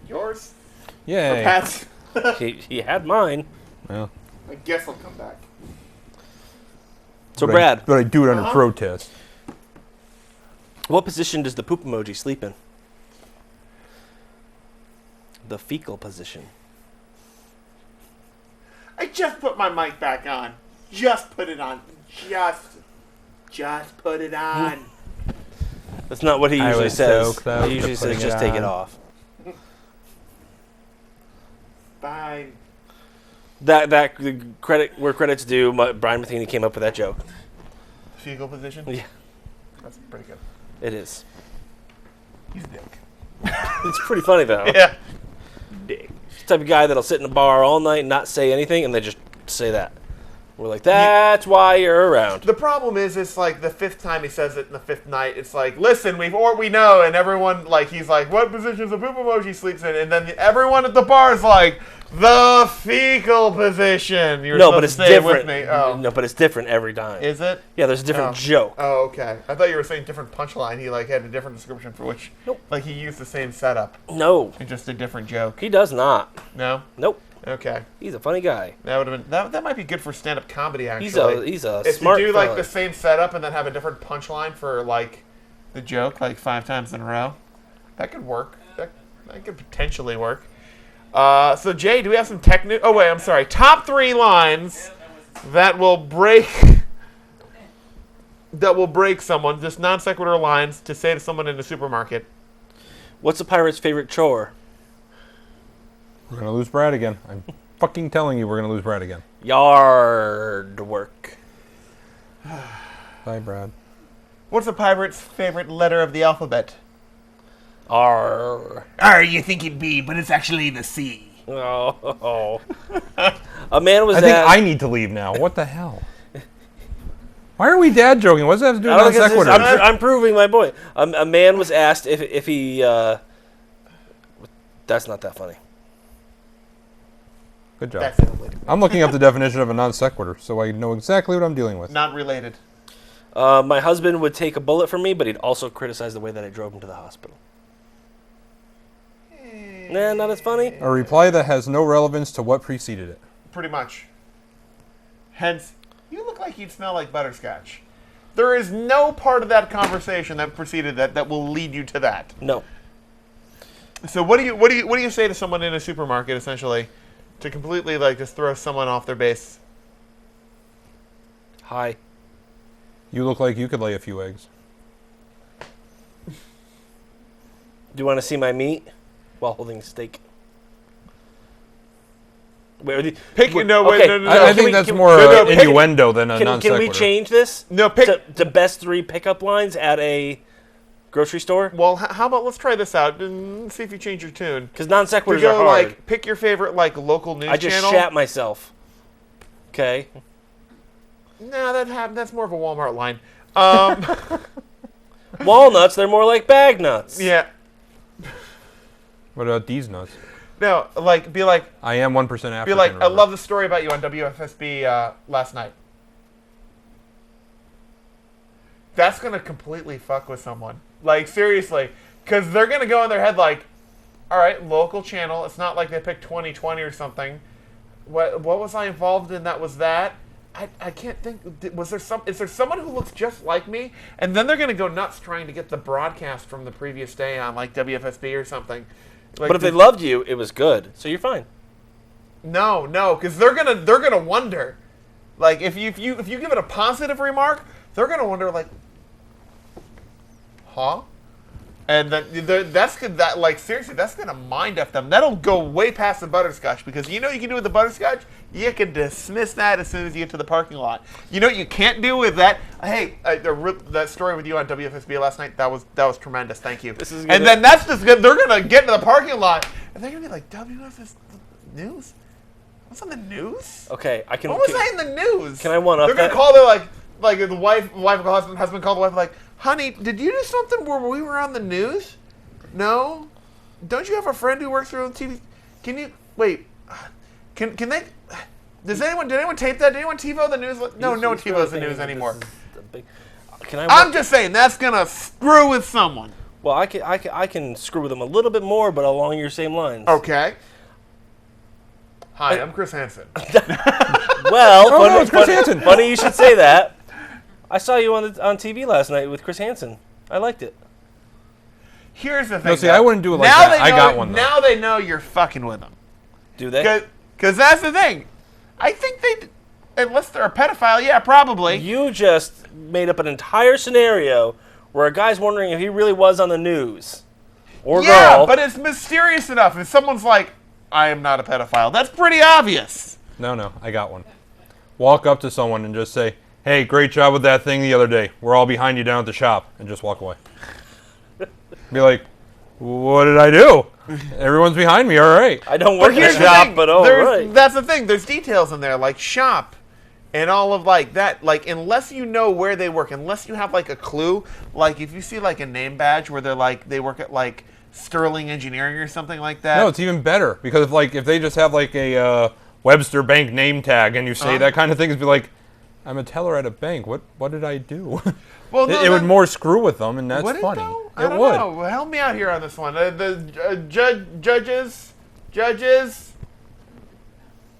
Yours? Yay. Pat's. He had mine. Well, I guess I'll come back. So, but Brad, but I do it under protest. what position does the poop emoji sleep in? The fecal position. I just put my mic back on. Just put it on. Just put it on. That's not what he I usually was so says. close He usually to says, putting just it take it on." off. Fine. That the credit where credit's due, Brian Matheny came up with that joke. Fecal position? Yeah, That's pretty good. it is. He's a dick. It's pretty funny, though. Yeah. Dick. He's the type of guy that'll sit in a bar all night and not say anything, and they just say that. We're like, that's why you're around. The problem is, it's like the fifth time he says it in the fifth night. It's like, listen, we know, and everyone, like, he's like, what position the poop emoji sleeps in? And then everyone at the bar is like, the fecal position. You're No, supposed but to it's say it different. with me. Oh. No, but it's different every time. Is it? Yeah, there's a different Oh. joke. Oh, okay. I thought you were saying different punchline. He like had a different description for which, Nope. like he used the same setup No, and just a different joke. he does not. No. Nope. Okay. He's a funny guy. That would have been that might be good for stand-up comedy. Actually, He's a if smart you do like fella. the same setup and then have a different punchline for like the joke like 5 times in a row, that could work. That could potentially work. So Jay, do we have some Oh wait, I'm sorry. Top 3 lines that will break someone. Just non sequitur lines to say to someone in the supermarket. What's a pirate's favorite chore? We're going to lose Brad again. I'm fucking telling you we're going to lose Brad again. Yard work. Bye, Brad. What's a pirate's favorite letter of the alphabet? R. You think it'd be, but it's actually the C. Oh. A man was I think asked. I need to leave now. What the hell? Why are we dad joking? What does that have to do I with don't non think it's- sequitur? I'm proving my point. A man was asked if he. That's not that funny. Good job. That's it. I'm looking up the definition of a non sequitur, so I know exactly what I'm dealing with. Not related. My husband would take a bullet from me, but he'd also criticize the way that I drove him to the hospital. Nah, not as funny. A reply that has no relevance to what preceded it. Pretty much. Hence, you look like you'd smell like butterscotch. There is no part of that conversation that preceded that will lead you to that. No. So what do you say to someone in a supermarket essentially to completely like just throw someone off their base? Hi. You look like you could lay a few eggs. Do you want to see my meat while holding a steak? Wait, Pick wait, no, wait, okay. no. I Can think we- that's can- more no, pick- innuendo than a non Can sequitur. we change this No, pick. to best 3 pickup lines at a grocery store? Well, how about let's try this out and see if you change your tune. Because non We sequiturs are go hard. like pick your favorite like local news I just channel. shat myself. Okay. No, that's more of a Walmart line. Walnuts, they're more like bag nuts. Yeah. What about these nuts? No, like be like I am 1% African. be like. I remember. love the story about you on WFSB last night. That's gonna completely fuck with someone. Like seriously, because they're gonna go in their head like, all right, local channel. It's not like they picked 2020 or something. What was I involved in? That was that. I can't think. Is there someone who looks just like me? And then they're gonna go nuts trying to get the broadcast from the previous day on like WFSB or something. Like, But if they loved you, it was good. So you're fine. no, because they're gonna wonder. Like if you give it a positive remark, they're gonna wonder like, huh? And then seriously, that's gonna mind f them. That'll go way past the butterscotch because you know what you can do with the butterscotch. You can dismiss that as soon as you get to the parking lot. You know what you can't do with that. Hey, that story with you on WFSB last night that was tremendous. Thank you. And then that's just good. They're gonna get into the parking lot and they're gonna be like, WFS news. What's on the news? Okay, I can. What was that in the news? Can I one-up They're gonna that? call their like the wife or husband called the wife like, honey, did you do something where we were on the news? No. Don't you have a friend who works for the TV? Can you wait? Can they? Did anyone tape that? Did anyone TiVo the news? No, no one TiVo's the news anymore. Can I? I'm just saying that's gonna screw with someone. Well, I can screw with them a little bit more, but along your same lines. Okay. Hi, I'm Chris Hansen. Well, Oh, no, it's Chris Hansen. Funny you should say that. I saw you on TV last night with Chris Hansen. I liked it. Here's the thing. No, see, though. I wouldn't do it like Now that. they I know- got one, though. Now they know you're fucking with them. Do they? Because that's the thing. I think unless they're a pedophile, yeah, probably. You just made up an entire scenario where a guy's wondering if he really was on the news. Or Yeah, girl. but it's mysterious enough. If someone's like, I am not a pedophile, that's pretty obvious. No, I got one. Walk up to someone and just say, hey, great job with that thing the other day. We're all behind you down at the shop. And just walk away. Be like, what did I do? Everyone's behind me, all right. I don't work at Here's a the shop, thing. but all right. That's the thing. There's details in there, like shop and all of like that. Like, unless you know where they work, unless you have like a clue, like if you see like a name badge where they're like, they work at like Sterling Engineering or something like that. No, it's even better. Because if they just have like a Webster Bank name tag and you say that kind of thing, it'd be like, I'm a teller at a bank. What did I do? well, no, it would more screw with them, and that's would funny. It, though? It I don't would. know. Help me out here on this one. The judges.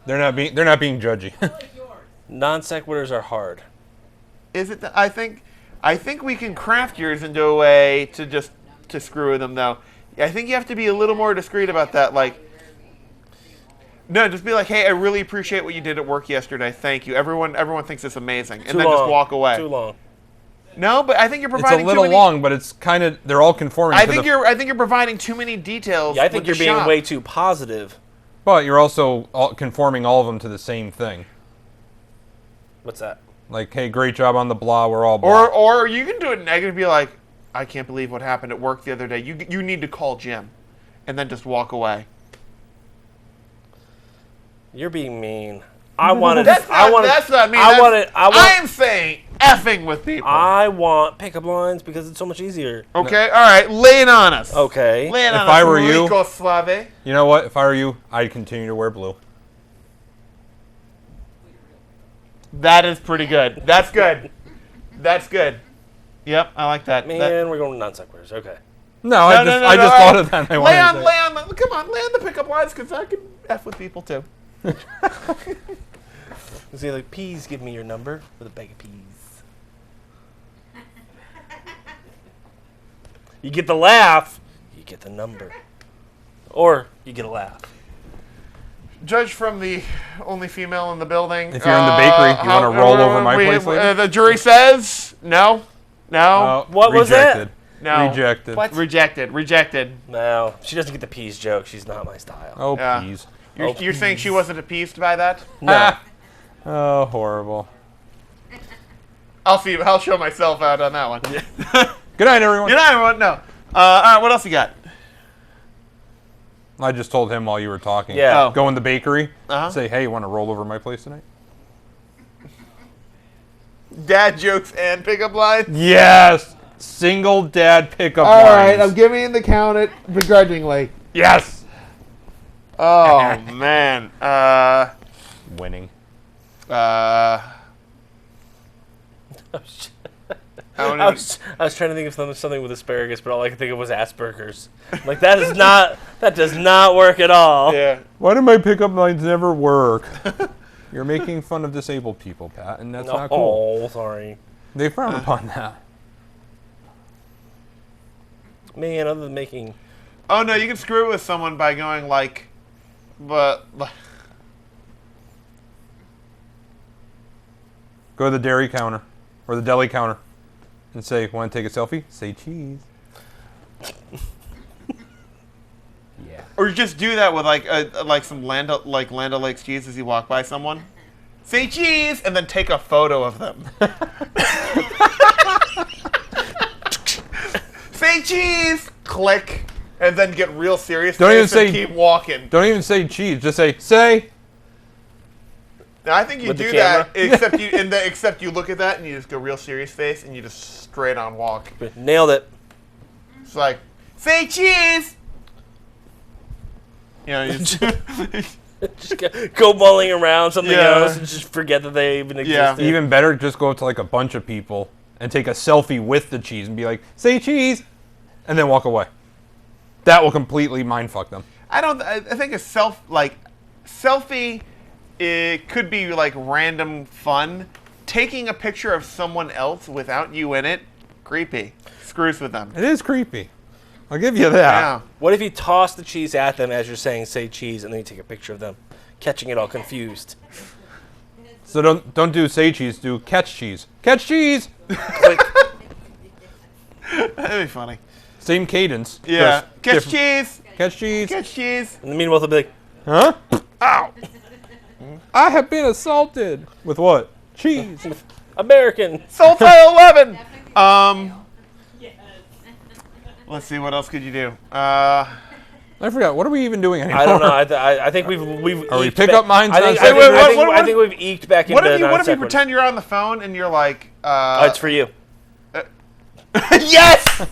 They're not being judgy. Non sequiturs are hard. Is it? I think we can craft yours into a way to screw with them, though. I think you have to be a little more discreet about that. Like, no, just be like, hey, I really appreciate what you did at work yesterday. Thank you. Everyone thinks it's amazing, and then just walk away. Too long. No, but I think you're It's providing a little too many, long, but it's kind of they're all conforming. I to think the, you're providing too many details. Yeah, I think with you're the being shop. way too positive. But you're also conforming all of them to the same thing. What's that? Like, hey, great job on the blah. We're all blah. Or you can do it negative. Be like, I can't believe what happened at work the other day. You need to call Jim, and then just walk away. You're being mean. I wanted. That's not me. I am saying effing with people. I want pickup lines because it's so much easier. Okay, all right, lay it on us. Okay. Lay it on If us. I were you- Rico Suave. You know what? If I were you, I'd continue to wear blue. That is pretty good. That's good. That's good. Yep, I like that. Man, we're going to non sequiturs. Okay. No, I just all thought right. of that. And I Lay wanted to on, say it. come on, lay on the pickup lines because I can F with people too. Say like, please give me your number with a bag of peas. You get the laugh, you get the number, or you get a laugh. Judge from the only female in the building. If you're in the bakery, you wanna roll over my place later? The jury says no. What was that? Rejected. No. Rejected. What? Rejected. No, she doesn't get the peas joke. She's not my style. Oh, Yeah. please. You're saying she wasn't appeased by that? No. Oh, horrible. I'll show myself out on that one. Good night, everyone. You know, everyone, no. All right, what else you got? I just told him while you were talking. Yeah. Oh. Go in the bakery. Uh-huh. Say, hey, you want to roll over my place tonight? Dad jokes and pickup lines. Yes. Single dad pickup All lines. right, I'm giving you the count it begrudgingly. Yes. Oh man. Winning. I was trying to think of something with asparagus, but all I could think of was Asperger's. Like that does not work at all. Yeah. Why do my pickup lines never work? You're making fun of disabled people, Pat, and that's not cool. Oh, sorry. They frown upon that. Man, other than making Oh no, you can screw it with someone by going like, but. Go to the dairy counter or the deli counter and say, "Want to take a selfie?" Say cheese. Yeah. Or just do that with like some Land O'Lakes cheese as you walk by someone. Say cheese, and then take a photo of them. Say cheese, click, and then get real serious. Don't even face and say- keep walking. Don't even say cheese. Just say. Now, I think you With the do that, camera? except you look at that and you just go real serious face and you just straight on walk. nailed it. It's like, say cheese. You know, you just, Just go mulling around something Yeah. else and just forget that they even Yeah. existed. Even better, just go up to like a bunch of people and take a selfie with the cheese and be like, "Say cheese," and then walk away. That will completely mindfuck them. I think a selfie, it could be like random fun. Taking a picture of someone else without you in it, creepy. Screws with them. It is creepy. I'll give you that. Yeah. What if you toss the cheese at them as you're saying "say cheese" and then you take a picture of them, catching it all confused? So don't do say cheese. Do catch cheese. Catch cheese. That'd be funny. Same cadence. Yeah. just Catch different- cheese. Catch cheese. Catch cheese. And meanwhile, they'll be like, Huh? Ow! I have been assaulted. With what? Cheese. American. Soul Title 11. Let's see. What else could you do? I forgot. What are we even doing anymore? I don't know. I think we've Are we eked pick back- up mines I think, on I, Saturday? think, Wait, I, think, what- I think we've eked back into What if you non-sequiturs. pretend you're on the phone and you're like, Oh, it's for you. yes!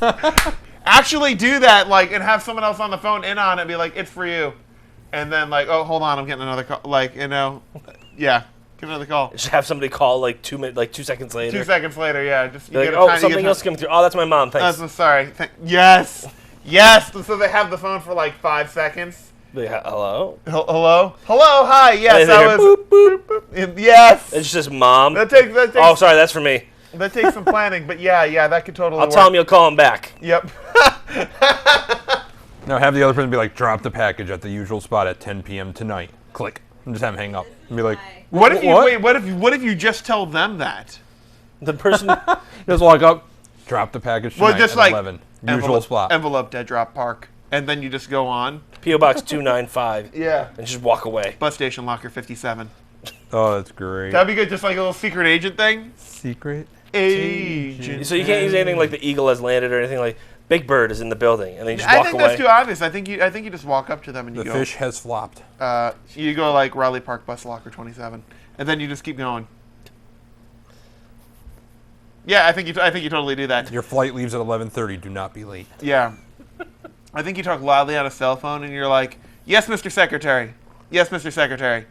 Actually do that, like, and have someone else on the phone in on it and be like, it's for you. And then, like, oh, hold on, I'm getting another call. Like, you know, yeah, get another call. Just have somebody call like 2 seconds later. 2 seconds later, yeah. Just you Be like, get a oh, tiny- something you else get coming through. Oh, that's my mom. Thanks. I'm sorry. Yes! Yes! So they have the phone for like 5 seconds. Be like, hello? Hello? Hello, hi, yes, And I then was... boop, boop. Yes! It's just mom. That takes Oh, sorry, that's for me. that takes some planning, but yeah, that could totally I'll work. tell him you'll call him back. Yep. No, have the other person be like, drop the package at the usual spot at 10 p.m. tonight. Click. And just have him hang up. And be like, What if you What? wait? What if you just tell them that? The person. just walk up, drop the package tonight Well, just at like 11. Usual spot. Envelope Dead Drop Park, and then you just go on. P.O. Box 295. Yeah. And just walk away. Bus station locker 57. Oh, that's great. That'd be good, just like a little secret agent thing. Secret. Agent. So you can't use anything like the eagle has landed or anything like Big Bird is in the building, and then you just I walk think away. that's too obvious. I think you just walk up to them and you The go. fish has flopped. You go like Raleigh Park bus locker 27, and then you just keep going. Yeah, I think you totally do that. Your flight leaves at 11:30. Do not be late. Yeah. I think you talk loudly on a cell phone and you're like, "Yes, Mr. Secretary. Yes, Mr. Secretary.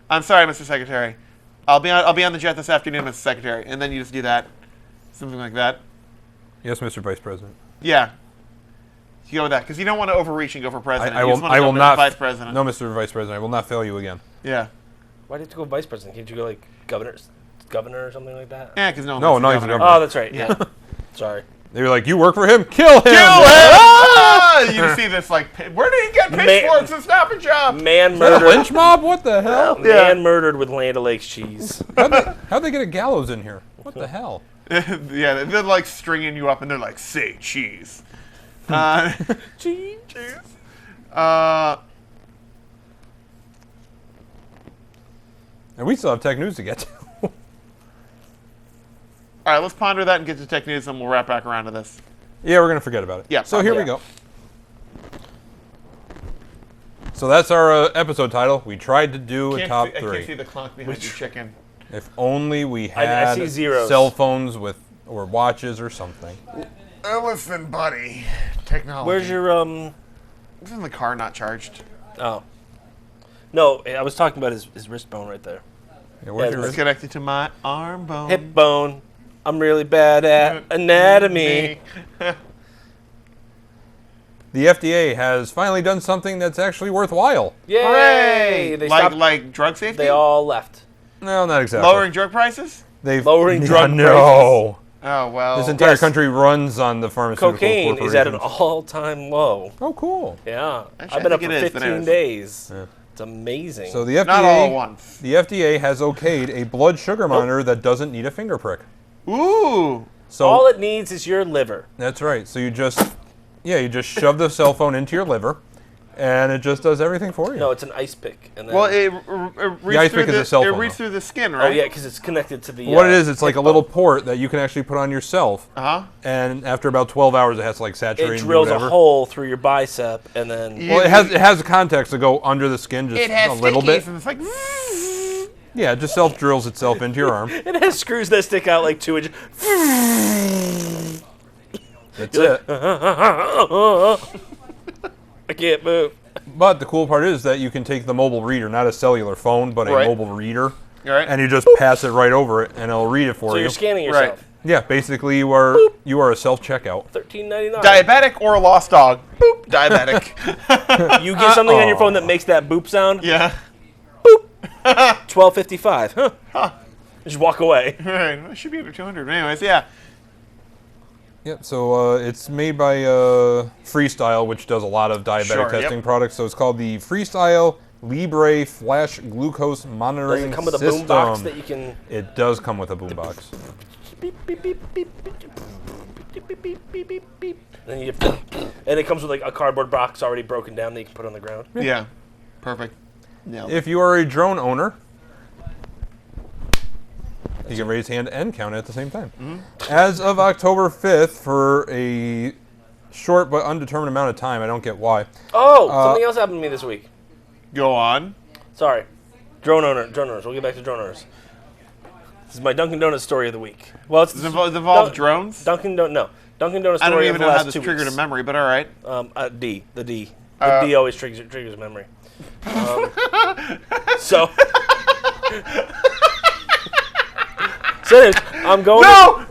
I'm sorry, Mr. Secretary. I'll be on the jet this afternoon, Mr. Secretary." And then you just do that. Something like that. Yes, Mr. Vice President. Yeah. You go with that because you don't want to overreach and go for president. I You will. just wanna I go will for not. vice president. No, Mr. Vice President. I will not fail you again. Yeah. Why did you go vice president? Can't you go like governor or something like that? Yeah, because no one No, likes not the even governor. governor. Oh, that's right. Yeah. Sorry. They were like, "You work for him? Kill him!" Kill him! Ah! You see this like, where did he get Man- pitchforks and Stop and Shop? Man Is that a murdered. lynch mob? What the hell? Yeah. Man murdered with Land O'Lakes cheese. How'd they get a gallows in here? What the hell? Yeah, they're like stringing you up and they're like, "Say cheese." Cheese. And we still have tech news to get to. All right, let's ponder that and get to tech news, and we'll wrap back around to this. Yeah, we're gonna forget about it. Yeah, So here we yeah. go. So that's our episode title. We tried to do a top I can't see three. the clunk behind your chicken. If only we I had see zeros. cell phones or watches or something. Listen, buddy. Technology. Where's your It's in the car, not charged. Oh. No, I was talking about his wrist bone right there. Yeah, where's your It's wrist? connected to my arm bone. Hip bone. I'm really bad at anatomy. The FDA has finally done something that's actually worthwhile. Yay! Hooray! They like stopped. like drug safety? They all left. No, not exactly. Lowering drug prices? They've lowering Yeah, drug No. Oh, well. This entire Yes. country runs on the pharmaceutical Cocaine is at an corporations. all-time low. Oh, cool. Yeah, Actually, I've been I up think for it is, but 15 anyways. days. Yeah. It's amazing. So the FDA, Not all at once. the FDA has okayed a blood sugar monitor that doesn't need a finger prick. Ooh. So all it needs is your liver. that's right. So you just shove the cell phone into your liver, and it just does everything for you. No, it's an ice pick. And then, Well, it reads ice through pick is a cell it phone, reads though. through the skin, oh right? yeah, because it's connected to the. What it is, it's like a little port that you can actually put on yourself, Uh-huh. and after about 12 hours, it has to like saturate It and do drills a whatever. hole through your bicep, and then Yeah. Well, it has a context to go under the skin just It has a little stickies, bit. and it's like. Yeah, it just self drills itself into your arm. it has screws that stick out like 2 inches. That's it. I can't move. But the cool part is that you can take the mobile reader, not a cellular phone, but a Right. mobile reader, All right. and you just pass it right over it, and it'll read it for So you. you're scanning Right. yourself. Yeah, basically you are a self checkout. $13.99. Diabetic or lost dog? Boop. Diabetic. You get something on your phone that makes that boop sound. yeah. $12.55. Huh. Just walk away. All right. It should be under 200. Anyways, yeah. Yep. So it's made by Freestyle, which does a lot of diabetic Sure, yep. testing products. So it's called the Freestyle Libre Flash Glucose Does Monitoring it come with a System. boom box that you can? It does come with a boombox. Beep, beep, beep, beep, beep, beep, beep, beep, beep, beep, beep. Then you have to, and it comes with like a cardboard box already broken down that you can put on the ground. Yeah. Perfect. Yeah. If you are a drone owner, you can raise hand and count at the same time. As of October 5th, for a short but undetermined amount of time, I don't get why. Oh, something else happened to me this week. Go on. Sorry, drone owners. We'll get back to drone owners. This is my Dunkin' Donuts story of the week. Well, it's Does it involve drones? Dunkin' Donuts story I don't even of know the how last this 2 triggered weeks. a memory, but all right. The D. The D always triggers memory. So. So anyways, I'm going. No!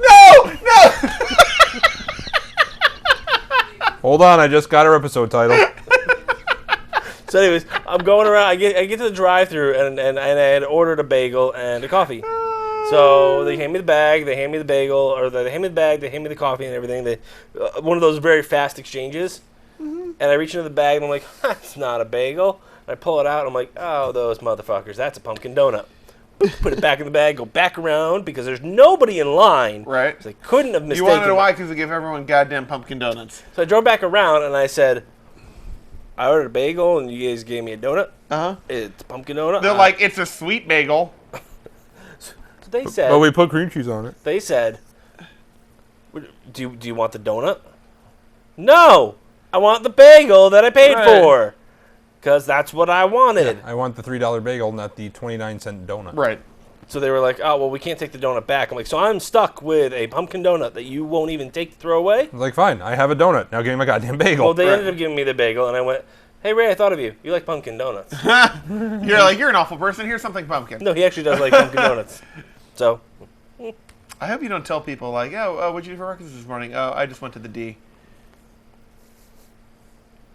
Hold on, I just got our episode title. So anyways, I'm going around. I get to the drive-through and I had ordered a bagel and a coffee. So they hand me the bag, they hand me the bagel, or they hand me the bag, they hand me the coffee and everything. They one of those very fast exchanges. And I reach into the bag and I'm like, that's not a bagel. And I pull it out and I'm like, oh, those motherfuckers, that's a pumpkin donut. Boop, put it back in the bag, go back around because there's nobody in line. Right. So they couldn't have You mistaken. want to know why? Because they give everyone goddamn pumpkin donuts. So I drove back around and I said, I ordered a bagel and you guys gave me a donut. Uh-huh. It's a pumpkin donut. They're like, it's a sweet bagel. So they said, But we put cream cheese on it. they said, do you want the donut? No, I want the bagel that I paid Right. for, because that's what I wanted. I want the $3 bagel, not the 29-cent donut. Right. So they were like, oh well, we can't take the donut back. I'm like, so I'm stuck with a pumpkin donut that you won't even take to throw away. I was like, fine, I have a donut. Now give me my goddamn bagel. Well, they Right. ended up giving me the bagel, and I went, hey Ray, I thought of you. You like pumpkin donuts? You're like, you're an awful person. Here's something pumpkin. No, he actually does like pumpkin donuts. So I hope you don't tell people like, oh, what'd you do for breakfast this morning? Oh, I just went to the D.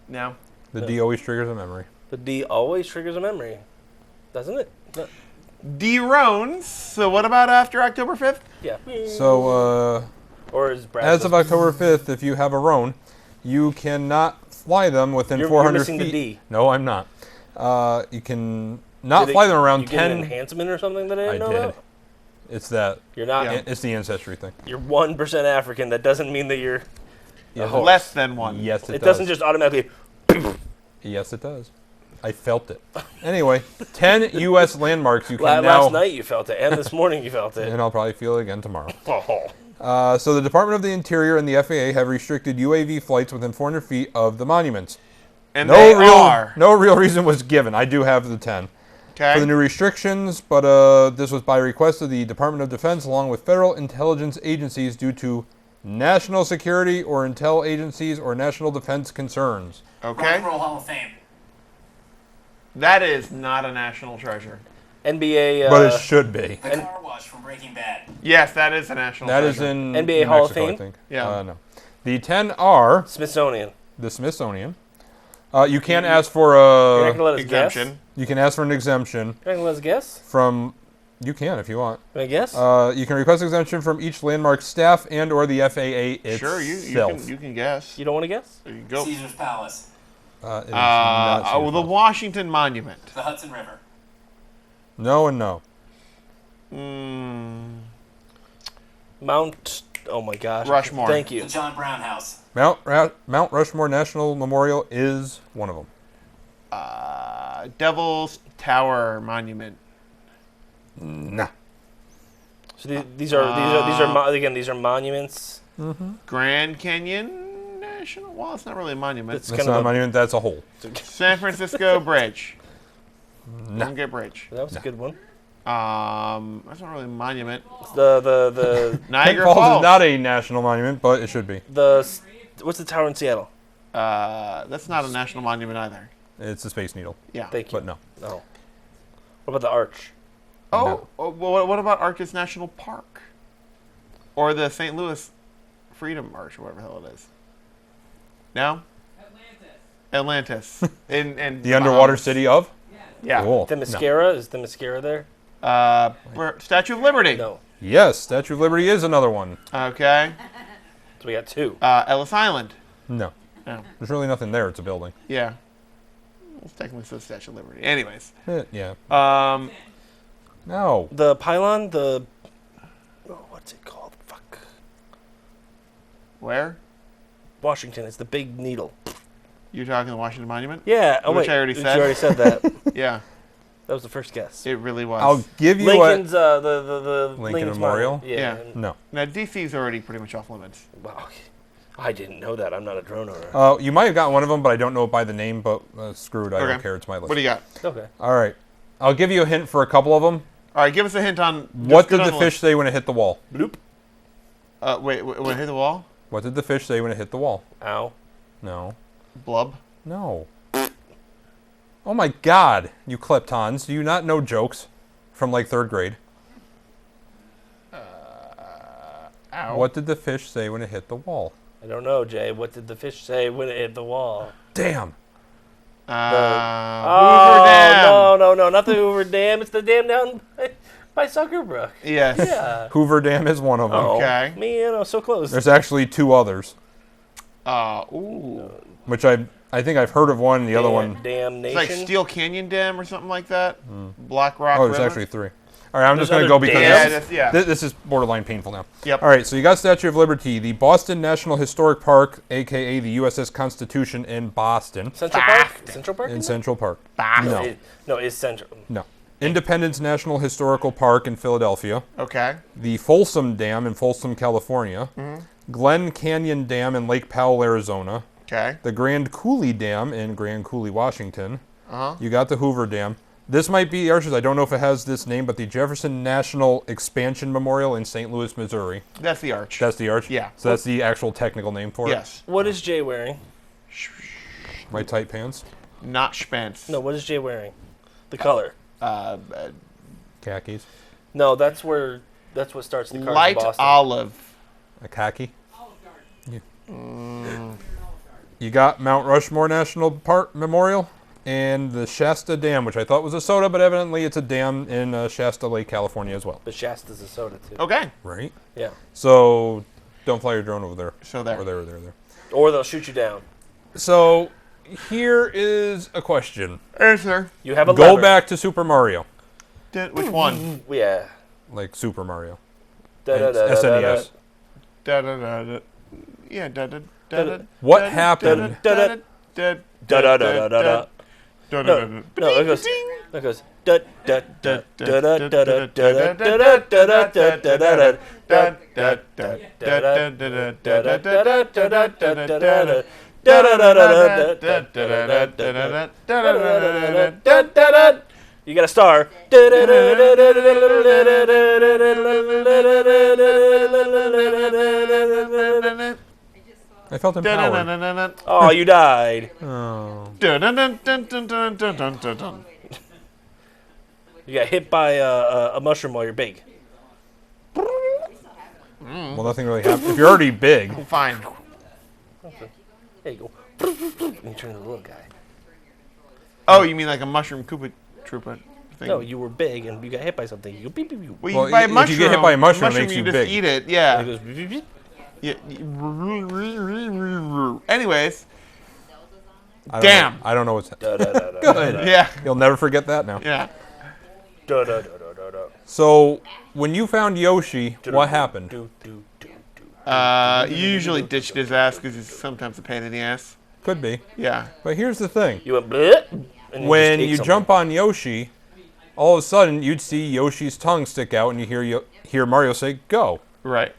No. The D always triggers a memory. the D always triggers a memory, doesn't it? No. D-Rones. So what about after October 5th? Yeah. So, Or is Brad as of October 5th, if you have a Roan, you cannot fly them within You're 400 missing feet. the D. No, I'm not. You can not Did fly it- them around you get an 10. enhancement or something that I I didn't know did. about? It's that. You're not. Yeah. It's the ancestry thing. You're 1% African. That doesn't mean that you're. Yes, Less than one. Yes, it It does. doesn't just automatically. Yes, it does. I felt it. Anyway, 10 U.S. landmarks you can now. Last night you felt it, and this morning you felt it. And I'll probably feel it again tomorrow. Oh. So the Department of the Interior and the FAA have restricted UAV flights within 400 feet of the monuments. And they are. No real reason was given. I do have the 10. Okay. for the new restrictions, but this was by request of the Department of Defense along with federal intelligence agencies due to national security or intel agencies or national defense concerns. Rock Okay. and Roll Hall of Fame. That is not a national treasure. NBA. But it should be. The car wash from Breaking Bad. Yes, that is a national That treasure. is in NBA New Hall of Mexico, I Fame? think. Yeah. No. The 10 are Smithsonian. the Smithsonian. You can ask for You're not gonna let us exemption. guess. you can ask for an exemption You're not gonna let us guess. from. You can if you want. Can I guess? You can request exemption from each landmark staff and or the FAA itself. Sure, you can guess. you don't want to guess? There you go. Caesar's Palace. It is not Oh, the Caesar's. Washington Monument. The Hudson River. No and no. Mount. Oh my gosh. Rushmore. Thank The you. John Brown House. Mount Rushmore National Memorial is one of them. Devil's Tower Monument. Nah. So these are again these are monuments. Grand Canyon National. Well, it's not really a monument. It's That's kind not a of monument. That's a hole. San Francisco Bridge. No. Don't get bridge. that was a good one. That's not really a monument. The Niagara Falls Falls. is not a national monument, but it should be. what's the tower in Seattle? That's not a national monument either. It's the Space Needle, Yeah. Thank you. but no. No. What about the arch? Oh, well, what about Arches National Park? Or the St. Louis Freedom Arch, or whatever the hell it is. No? Atlantis. in The underwater Bahamas. city of? Yeah. Cool. The mascara is the mascara there? Statue of Liberty. No. Yes, Statue of Liberty is another one. Okay. So we got two. Ellis Island. No. No. There's really nothing there. It's a building. Yeah. It's technically says Statue of Liberty. Anyways. Yeah. The No. pylon, what's it called? Fuck. Where? Washington. It's the big needle. You're talking the Washington Monument? Yeah. Oh Which wait. I already You said. already said that. Yeah. That was the first guess. It really was. I'll give you Lincoln's the Lincoln Lincoln's Memorial? Monument. Yeah. Yeah. No. Now, DC's already pretty much off limits. Wow. I didn't know that. I'm not a drone owner. You might have gotten one of them, but I don't know it by the name. But screw it. I Okay. don't care. It's my list. What do you got? Okay. All right. I'll give you a hint for a couple of them. All right, give us a hint on... What just go did down the fish say when it hit the wall? Bloop. Wait, when it hit the wall? What did the fish say when it hit the wall? Ow. No. Blub. No. Oh my God, you kleptons. Do you not know jokes from like 3rd grade? Ow. What did the fish say when it hit the wall? I don't know, Jay. What did the fish say when it hit the wall? Damn. Hoover Dam. No, not the Hoover Dam. It's the dam down by Suckerbrook. Yes. Yeah. Hoover Dam is one of them. Oh, Okay. Man, I was so close. There's actually 2 others, Ooh. which I think I've heard of one. The other one, Damnation. It's like Steel Canyon Dam or something like that. Black Rock oh, there's River. actually 3. All right, I'm just There's going to go other because dams? Yeah, this is borderline painful now. Yep. All right, so you got Statue of Liberty, the Boston National Historic Park, a.k.a. the USS Constitution in Boston, Central Park? Central Park? in Central Park. No. No, it's Central. No. Independence National Historical Park in Philadelphia, Okay. the Folsom Dam in Folsom, California, Glen Canyon Dam in Lake Powell, Arizona, Okay. the Grand Coulee Dam in Grand Coulee, Washington. Uh-huh. You got the Hoover Dam. This might be Arches. I don't know if it has this name, but the Jefferson National Expansion Memorial in St. Louis, Missouri. That's the arch. That's the arch? Yeah. So that's the actual technical name for it? Yes. What is Jay wearing? My tight pants? Not Spence. No, what is Jay wearing? The color. Khakis? No, that's what starts the cars Light in Boston. olive. A khaki? Yeah. You got Mount Rushmore National Park Memorial and the Shasta Dam, which I thought was a soda, but evidently it's a dam in Shasta Lake, California as well. But Shasta's a soda, too. Okay. Right? Yeah. So don't fly your drone over there. So there. Or there. Or they'll shoot you down. So here is a question. Answer. You have a Go lever. back to Super Mario. Which one? Yeah. Like Super Mario. Da-da-da-da-da-da. SNES. Da da da da. Yeah. Da da da da. What happened? Da da Da-da-da-da-da-da. No, it goes. It goes. Da da da da da da da da da da da da da. You You got a star. I felt empowered. Oh, you died. Oh. You got hit by a mushroom while you're big. Well, nothing really happened. If you're already big, Fine. There you go. And you turn into a little guy. Oh, you mean like a mushroom Koopa Troopa thing? No, you were big and you got hit by something. You go beep beep beep. Well, Well, you buy a if you mushroom, get hit by a mushroom, it makes you you just big. eat it. And Yeah. it goes beep beep beep. Anyways, I don't Damn. know, I don't know what's Da, da, da, da, good. yeah, You'll never forget that now. yeah. da, da, da, da, da, da. So, when you found Yoshi, what happened? Do, do, do, do. You usually ditched his ass because he's sometimes a pain in the ass. Could be. Yeah. But here's the thing. You went bleh, and When just ate you something. jump on Yoshi, all of a sudden you'd see Yoshi's tongue stick out and you hear Mario say, go. Right.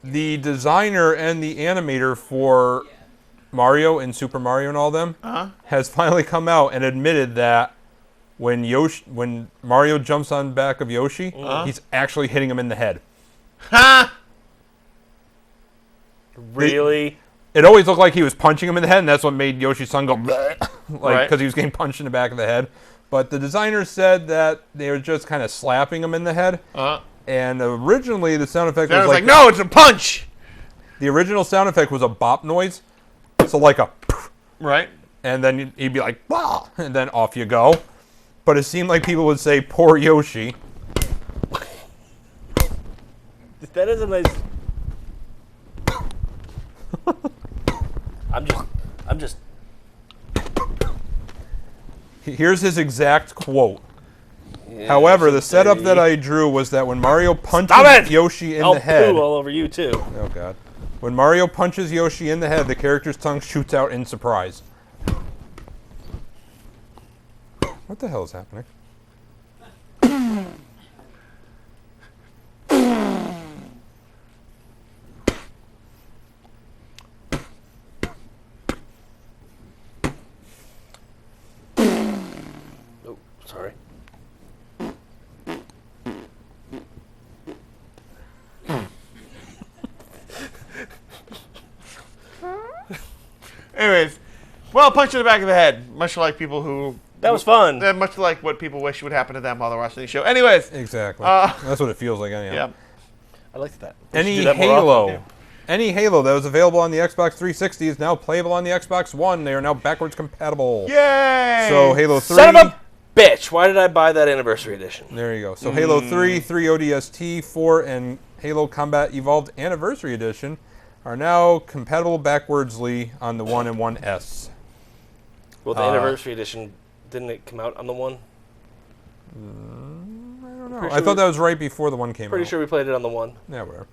The designer and the animator for Mario and Super Mario and all them has finally come out and admitted that when Mario jumps on back of Yoshi, he's actually hitting him in the head. Ha! Really? It always looked like he was punching him in the head, and that's what made Yoshi's son go bleh, like Right. because he was getting punched in the back of the head. But the designer said that they were just kind of slapping him in the head. And originally the sound effect I was was like, no, it's a punch. the original sound effect was a bop noise, so like a, Right. and then he'd be like, bah, and then off you go. But it seemed like people would say, poor Yoshi. That is a nice. I'm just. Here's his exact quote. However, the setup that I drew was that when Mario punches Stop it! Yoshi in I'll the head. poo all over you too. Oh god. When Mario punches Yoshi in the head, the character's tongue shoots out in surprise. What the hell is happening? Oh, sorry. Anyways, well, punch in the back of the head, much like people who. That was fun. Much like what people wish would happen to them while they're watching the show. Anyways, Exactly. That's what it feels like anyhow. yeah. I liked that. We should Any do that more Halo. often. Any Halo that was available on the Xbox 360 is now playable on the Xbox One. They are now backwards compatible. Yay! So Halo 3. Son of a bitch! Why did I buy that anniversary edition? There you go. So Halo 3, 3 ODST, 4, and Halo Combat Evolved Anniversary Edition are now compatible backwardsly on the 1 and 1S. Well, the anniversary edition, didn't it come out on the one? I don't know. Pretty I sure thought that was right before the one came Pretty out. sure we played it on the one. Yeah, whatever.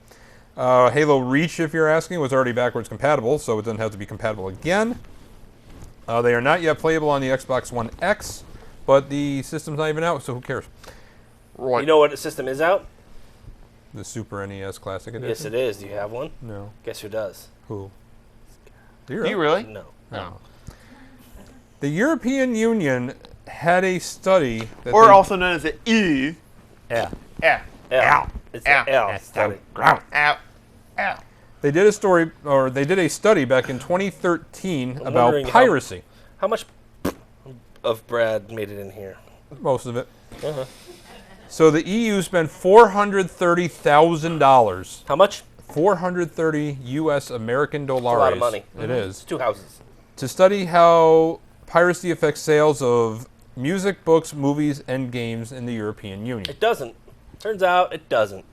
Halo Reach, if you're asking, was already backwards compatible, so it doesn't have to be compatible again. They are not yet playable on the Xbox One X, but the system's not even out, so who cares? Right. You know what system is out? The Super NES Classic Edition? Yes, it is. Do you have one? No. Guess who does? Who? Do Do you really? No. No. The European Union had a study that Or they- also known as the E. Yeah. Yeah. L. It's the Ow. L. study. Ow. Ow. They did a study back in 2013 about wondering how- piracy. How much of Brad made it in here? Most of it. Uh-huh. So the EU spent $430,000. How much? 430 U.S. American dollars. It's a lot of money. It is. It's 2 houses. To study how piracy affects sales of music, books, movies, and games in the European Union. It doesn't. Turns out it doesn't.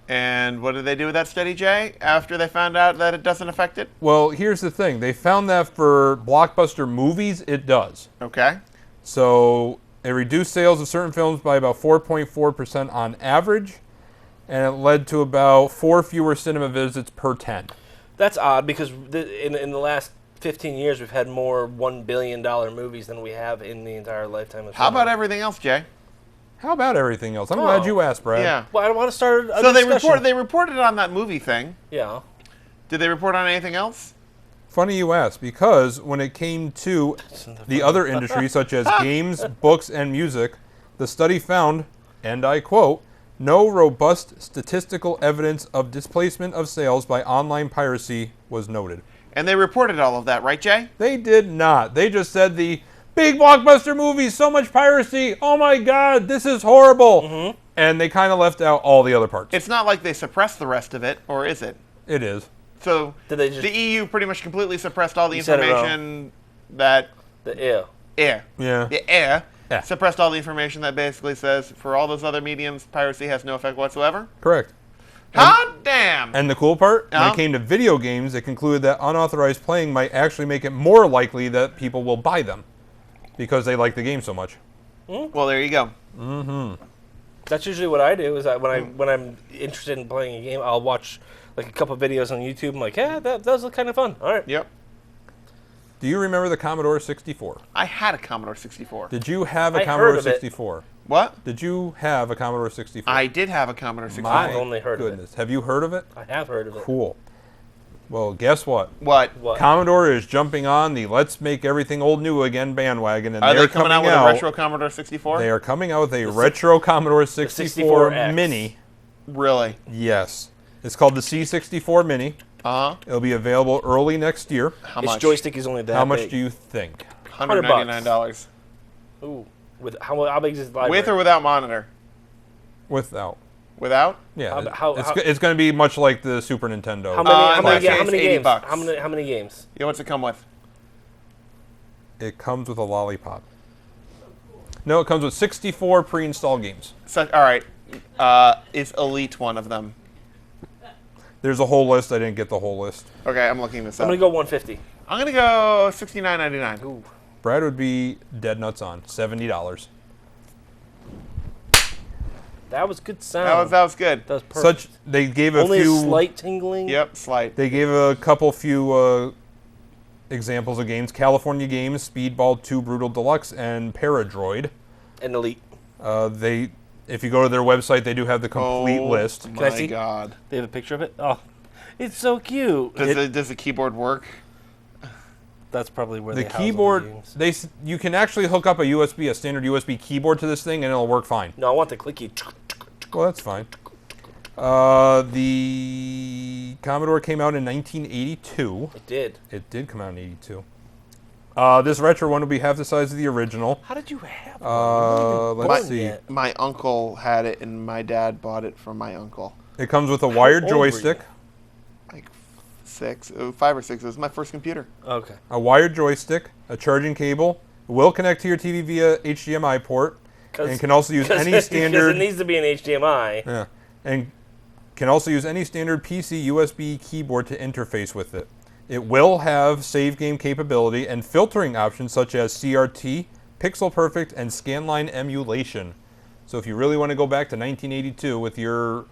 And what did they do with that study, Jay, after they found out that it doesn't affect it? Well, here's the thing. They found that for blockbuster movies, it does. Okay. So it reduced sales of certain films by about 4.4% on average, and it led to about 4 fewer cinema visits per 10. That's odd because in the last 15 years we've had more $1 billion movies than we have in the entire lifetime of How cinema. about everything else, Jay? How about everything else? I'm glad Oh. you asked, Brad. Yeah. Well, I don't want to start a So discussion. they reported on that movie thing. Yeah. Did they report on anything else? Funny you ask, because when it came to the other industries such as games, books, and music, the study found, and I quote, no robust statistical evidence of displacement of sales by online piracy was noted. And they reported all of that, right, Jay? They did not. They just said the big blockbuster movies, so much piracy, oh my god, this is horrible. And they kind of left out all the other parts. It's not like they suppressed the rest of it, or is it? It is. So Did they just- the EU pretty much completely suppressed all the You said it wrong. information that Yeah. air. Yeah. The air Yeah. suppressed all the information that basically says for all those other mediums, piracy has no effect whatsoever. Correct. Hot damn! And the cool part, when Uh-huh. it came to video games, it concluded that unauthorized playing might actually make it more likely that people will buy them because they like the game so much. Well, there you go. That's usually what I do. Is that when I'm interested in playing a game, I'll watch like a couple videos on YouTube. I'm like, yeah, that does look kind of fun. All right. Yep. Do you remember the Commodore 64? I had a Commodore 64. Did you have a I heard Commodore of it. 64? What? Did you have a Commodore 64? I did have a Commodore 64. My I've only heard of it. goodness. Have you heard of it? I have heard of it. Cool. Well, guess what? What? What? Commodore is jumping on the let's make everything old new again bandwagon, and Are they're they coming out with a retro Commodore 64? They are coming out with a retro Commodore 64 64X. Mini. Really? Yes. It's called the C64 Mini. Uh-huh. It'll be available early next year. How Its much? joystick is only that How much big. do you think? $199. Ooh. With how big is the library? With or without monitor? Without. Without? Yeah, How- it's going to be much like the Super Nintendo. How many? How in many, that ga- how case, many 80 games? bucks. How many games? Yeah, what's it come with? It comes with a lollipop. No, it comes with 64 pre-installed games. So, all right. Is Elite one of them? There's a whole list. I didn't get the whole list. Okay, I'm looking this up. I'm gonna go 150. I'm gonna go $69.99. Ooh. Brad would be dead nuts on $70. That was good sound. That was good. That was perfect. They gave a Only few. a slight tingling. Yep, slight. They gave a couple few examples of games: California Games, Speedball 2 Brutal Deluxe, and Paradroid. And Elite. If you go to their website, they do have the complete list. My I see? God. They have a picture of it. Oh, it's so cute. Does the keyboard work? That's probably where The they house all the keyboard, games. you can actually hook up a standard USB keyboard to this thing, and it'll work fine. No, I want the clicky. Well, that's fine. The Commodore came out in 1982. It did. It did come out in 82. This retro one will be half the size of the original. How did you have one? Let's see. Yet. My uncle had it, and my dad bought it from my uncle. It comes with a wired old were you? joystick. Like 5 or 6. It was my first computer. Okay. A wired joystick, a charging cable, will connect to your TV via HDMI port, and can also use any Because standard. it needs to be an HDMI. Yeah, and can also use any standard PC USB keyboard to interface with it. It will have save game capability and filtering options such as CRT, Pixel Perfect, and Scanline emulation. So if you really want to go back to 1982 with your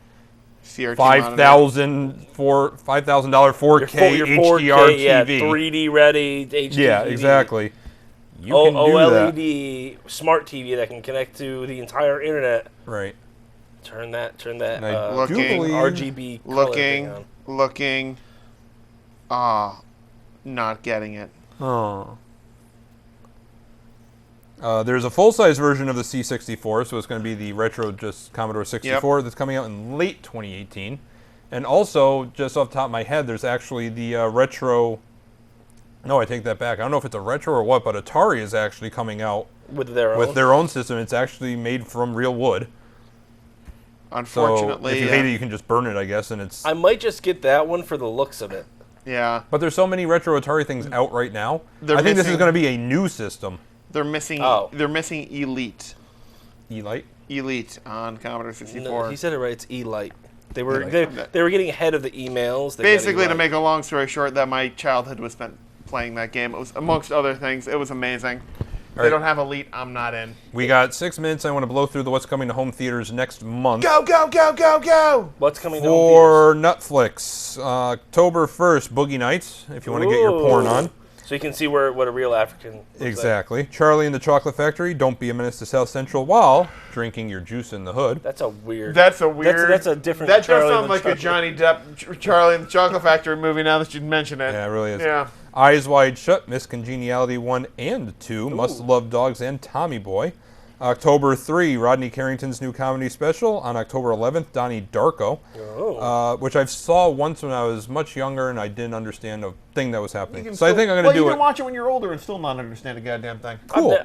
CRT monitor. $5,000 4K Your HDR 4K, yeah, TV. 3D ready HD. Yeah, TV. exactly. You can do OLED that. smart TV that can connect to the entire internet. Right. Turn that And I do Looking, believe RGB color thing on. Looking. Not getting it. Oh. There's a full-size version of the C64, so it's going to be the retro just Commodore 64 that's coming out in late 2018. And also, just off the top of my head, there's actually the retro... No, I take that back. I don't know if it's a retro or what, but Atari is actually coming out with their own. with their own system. It's actually made from real wood. So Unfortunately, if you hate it, you can just burn it, I guess, and it's... I might just get that one for the looks of it. yeah, But there's so many retro Atari things out right now. They're I think this is missing- going to be a new system. they're missing. Oh. They're missing Elite. E-Lite? Elite on Commodore 64. No, he said it right. It's E-Lite. They were E-Lite. they were getting ahead of the emails. They got Basically, to E-Lite. make a long story short, that my childhood was spent playing that game. It was, amongst other things, it was amazing. They right. don't have Elite. I'm not in. We got 6 minutes. I want to blow through what's coming to home theaters next month. Go, go, go, go, go! What's coming to home For Netflix, October 1st, Boogie Nights, if you want to get your porn on. so you can see what a real African looks like. Exactly. Charlie and the Chocolate Factory, Don't Be a Menace to South Central while drinking your juice in the hood. That's a weird. That's a weird. That's a different. That does Charlie sound than like a Chocolate. Johnny Depp, Charlie and the Chocolate Factory movie. Now that you mention it. Yeah, it really is. Yeah. Eyes Wide Shut, Miss Congeniality 1 and 2, Must Love Dogs, and Tommy Boy. October 3, Rodney Carrington's new comedy special. On October 11th, Donnie Darko, which I saw once when I was much younger and I didn't understand a thing that was happening. So I think I'm going to do you it. can watch it when you're older and still not understand a goddamn thing. Cool.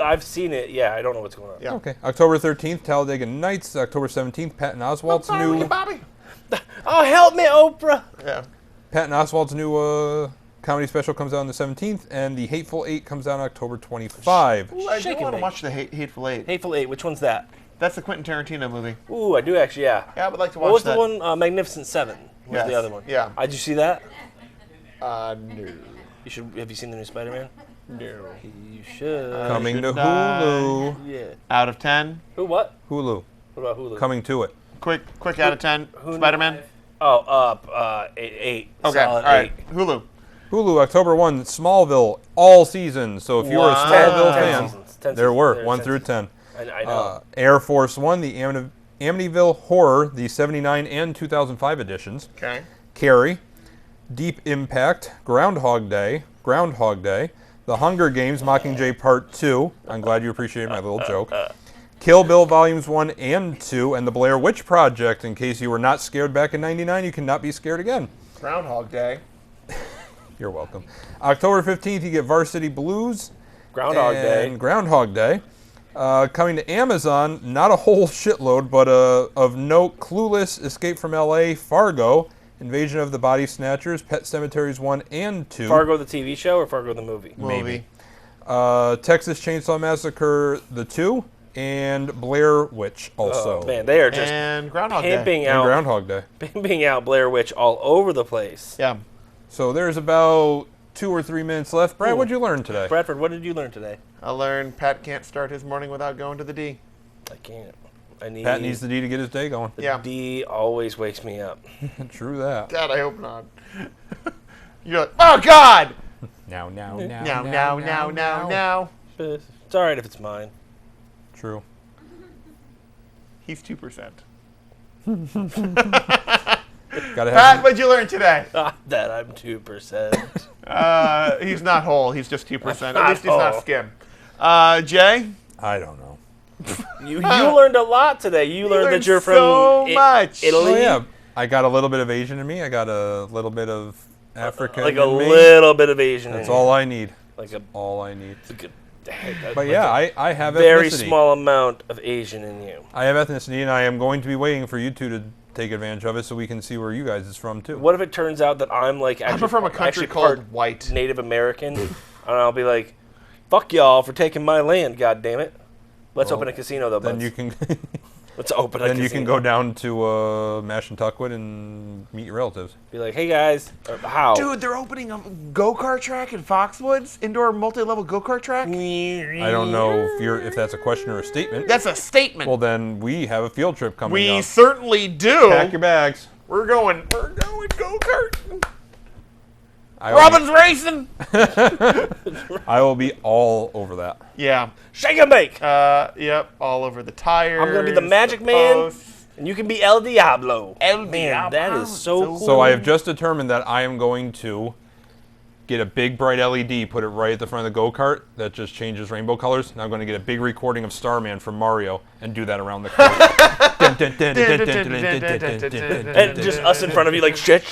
I've seen it. Yeah, I don't know what's going on. Yeah. Okay. October 13th, Talladega Nights. October 17th, Patton Oswalt's new. Bobby. Oh, help me, Oprah! Yeah. Patton Oswalt's new comedy special comes out on the 17th, and The Hateful Eight comes out on October 25. Ooh, I do Shaking want to me. watch the Hateful Eight. Hateful Eight. Which one's that? That's the Quentin Tarantino movie. Ooh, I do actually. Yeah. Yeah, I would like to watch What was that. the one? Magnificent Seven. Was Yes. the other one? Yeah. Did you see that? No. You should. Have you seen the new Spider-Man? No. You should. Coming to should Hulu. Yeah. Out of 10. Who? What? Hulu. What about Hulu? Coming to it. Quick out of 10. Spider-Man. Oh, eight. Okay. All Solid right. 8. Hulu. Hulu, October 1, Smallville, all seasons. So if you were a Wow. Smallville 10 fan, seasons. 10 there were, seasons. 1 10 through seasons. 10. I know. Air Force One, the Amityville Horror, the 79 and 2005 editions. Okay. Carrie, Deep Impact, Groundhog Day, The Hunger Games, Mockingjay Part 2. I'm glad you appreciated my little joke. Kill Bill Volumes 1 and 2, and The Blair Witch Project. In case you were not scared back in '99, you cannot be scared again. Groundhog Day. You're welcome. October 15th, you get Varsity Blues. Groundhog Day. And Groundhog Day. Coming to Amazon, not a whole shitload, but of note, Clueless, Escape from L.A., Fargo, Invasion of the Body Snatchers, Pet Cemeteries 1 and 2. Fargo the TV show or Fargo the movie? Movie. Texas Chainsaw Massacre the 2, and Blair Witch also. Oh, man, they are just And Groundhog Day. pimping And out, Groundhog Day. pimping out Blair Witch all over the place. Yeah. So there's about 2 or 3 minutes left. Brad, what'd you learn today? Bradford, what did you learn today? I learned Pat can't start his morning without going to the D. I can't. I need. Pat needs the D to get his day going. Yeah. D always wakes me up. True that. God, I hope not. You're like, oh God! Now. Now. It's all right if it's mine. True. He's 2%. Gotta Pat, have. what'd you learn today? That I'm 2%. He's not whole. He's just 2%. At not least he's not whole. skim. Jay? I don't know. You learned a lot today. You learned that you're from so much. Italy. Oh yeah, I got a little bit of Asian in me. I got a little bit of African Like a in me. little bit of Asian. That's in you. all I need. Like a All I need. good, But yeah, I have very ethnicity. small amount of Asian in you. I have ethnicity, and I am going to be waiting for you two to take advantage of it, so we can see where you guys is from too. What if it turns out that I'm like actually, I'm from a country actually called part White. Native American, and I'll be like, "Fuck y'all for taking my land, God damn it! Let's Well, open a casino though, Then buds. you can. Let's open a Then casino. you can go down to Mash and Tuckwood and meet your relatives. Be like, hey guys, how? Dude, they're opening a go-kart track in Foxwoods, indoor multi-level go-kart track. I don't know if that's a question or a statement. That's a statement. Well, then we have a field trip coming we up. certainly do. Pack your bags. We're going go-kart. I will Robin's racing. I will be all over that. Yeah. Shake and bake, Yep. All over the tires. I'm gonna be the magic the man. posts. and you can be El Diablo. El Man, Diablo. that is so cool. So I have just determined that I am going to get a big bright LED, put it right at the front of the go-kart that just changes rainbow colors, and I'm going to get a big recording of Starman from Mario and do that around the court. And just us in front of you, like shit.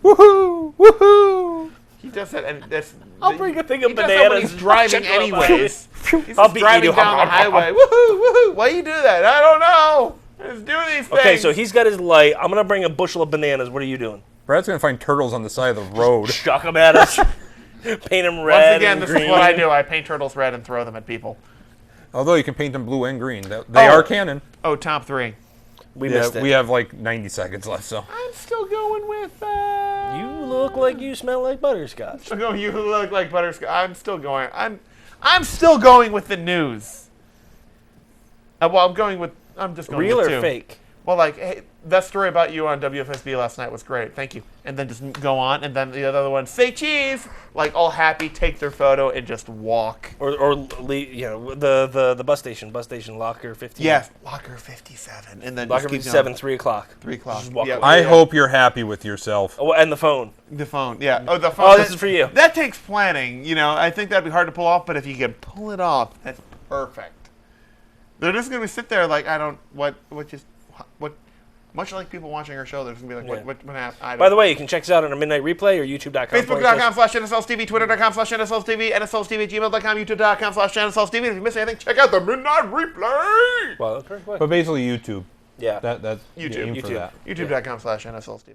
Woohoo! Woohoo! He does that, and that's. I'll bring a thing of he does that when bananas. he's driving Check 'em out. anyways. He's I'll just be driving eating- down the highway. Woohoo! Woohoo! Why you do that? I don't know. Just do these things. Okay, so he's got his light. I'm gonna bring a bushel of bananas. What are you doing? Brad's going to find turtles on the side of the road. Chuck them at us. Paint them red. Once again, and this green. is what I do. I paint turtles red and throw them at people. Although you can paint them blue and green. They are canon. Oh, top 3. We Yeah, missed it. we have like 90 seconds left, so. I'm still going with. You look like you smell like butterscotch. Oh, you look like butterscotch. I'm still going. I'm still going with the news. Well, I'm going with. I'm just going Real with or 2. fake? Well, like, hey, that story about you on WFSB last night was great. Thank you. And then just go on. And then the other one, say cheese. Like, all happy, take their photo, and just walk. Or the bus station locker 15. Yes, locker 57. And then Locker just keep 57, going. 3 o'clock. 3 o'clock. Just walk Yeah. away. I hope you're happy with yourself. Oh, and the phone. The phone, yeah. Oh, the phone. Oh, this is for you. That takes planning. You know, I think that'd be hard to pull off, but if you can pull it off, that's perfect. They're just going to sit there like, much like people watching our show, they're just going to be like, what happened? By the way, you can check us out on our Midnight Replay or YouTube.com. Facebook.com/NSLTV, Twitter.com/NSLTV, NSLTV, Gmail.com, YouTube.com/NSLTV. If you miss anything, check out the Midnight Replay. Well, okay, go ahead. But basically YouTube. Yeah. That's YouTube. you aim for that. YouTube.com/NSLTV.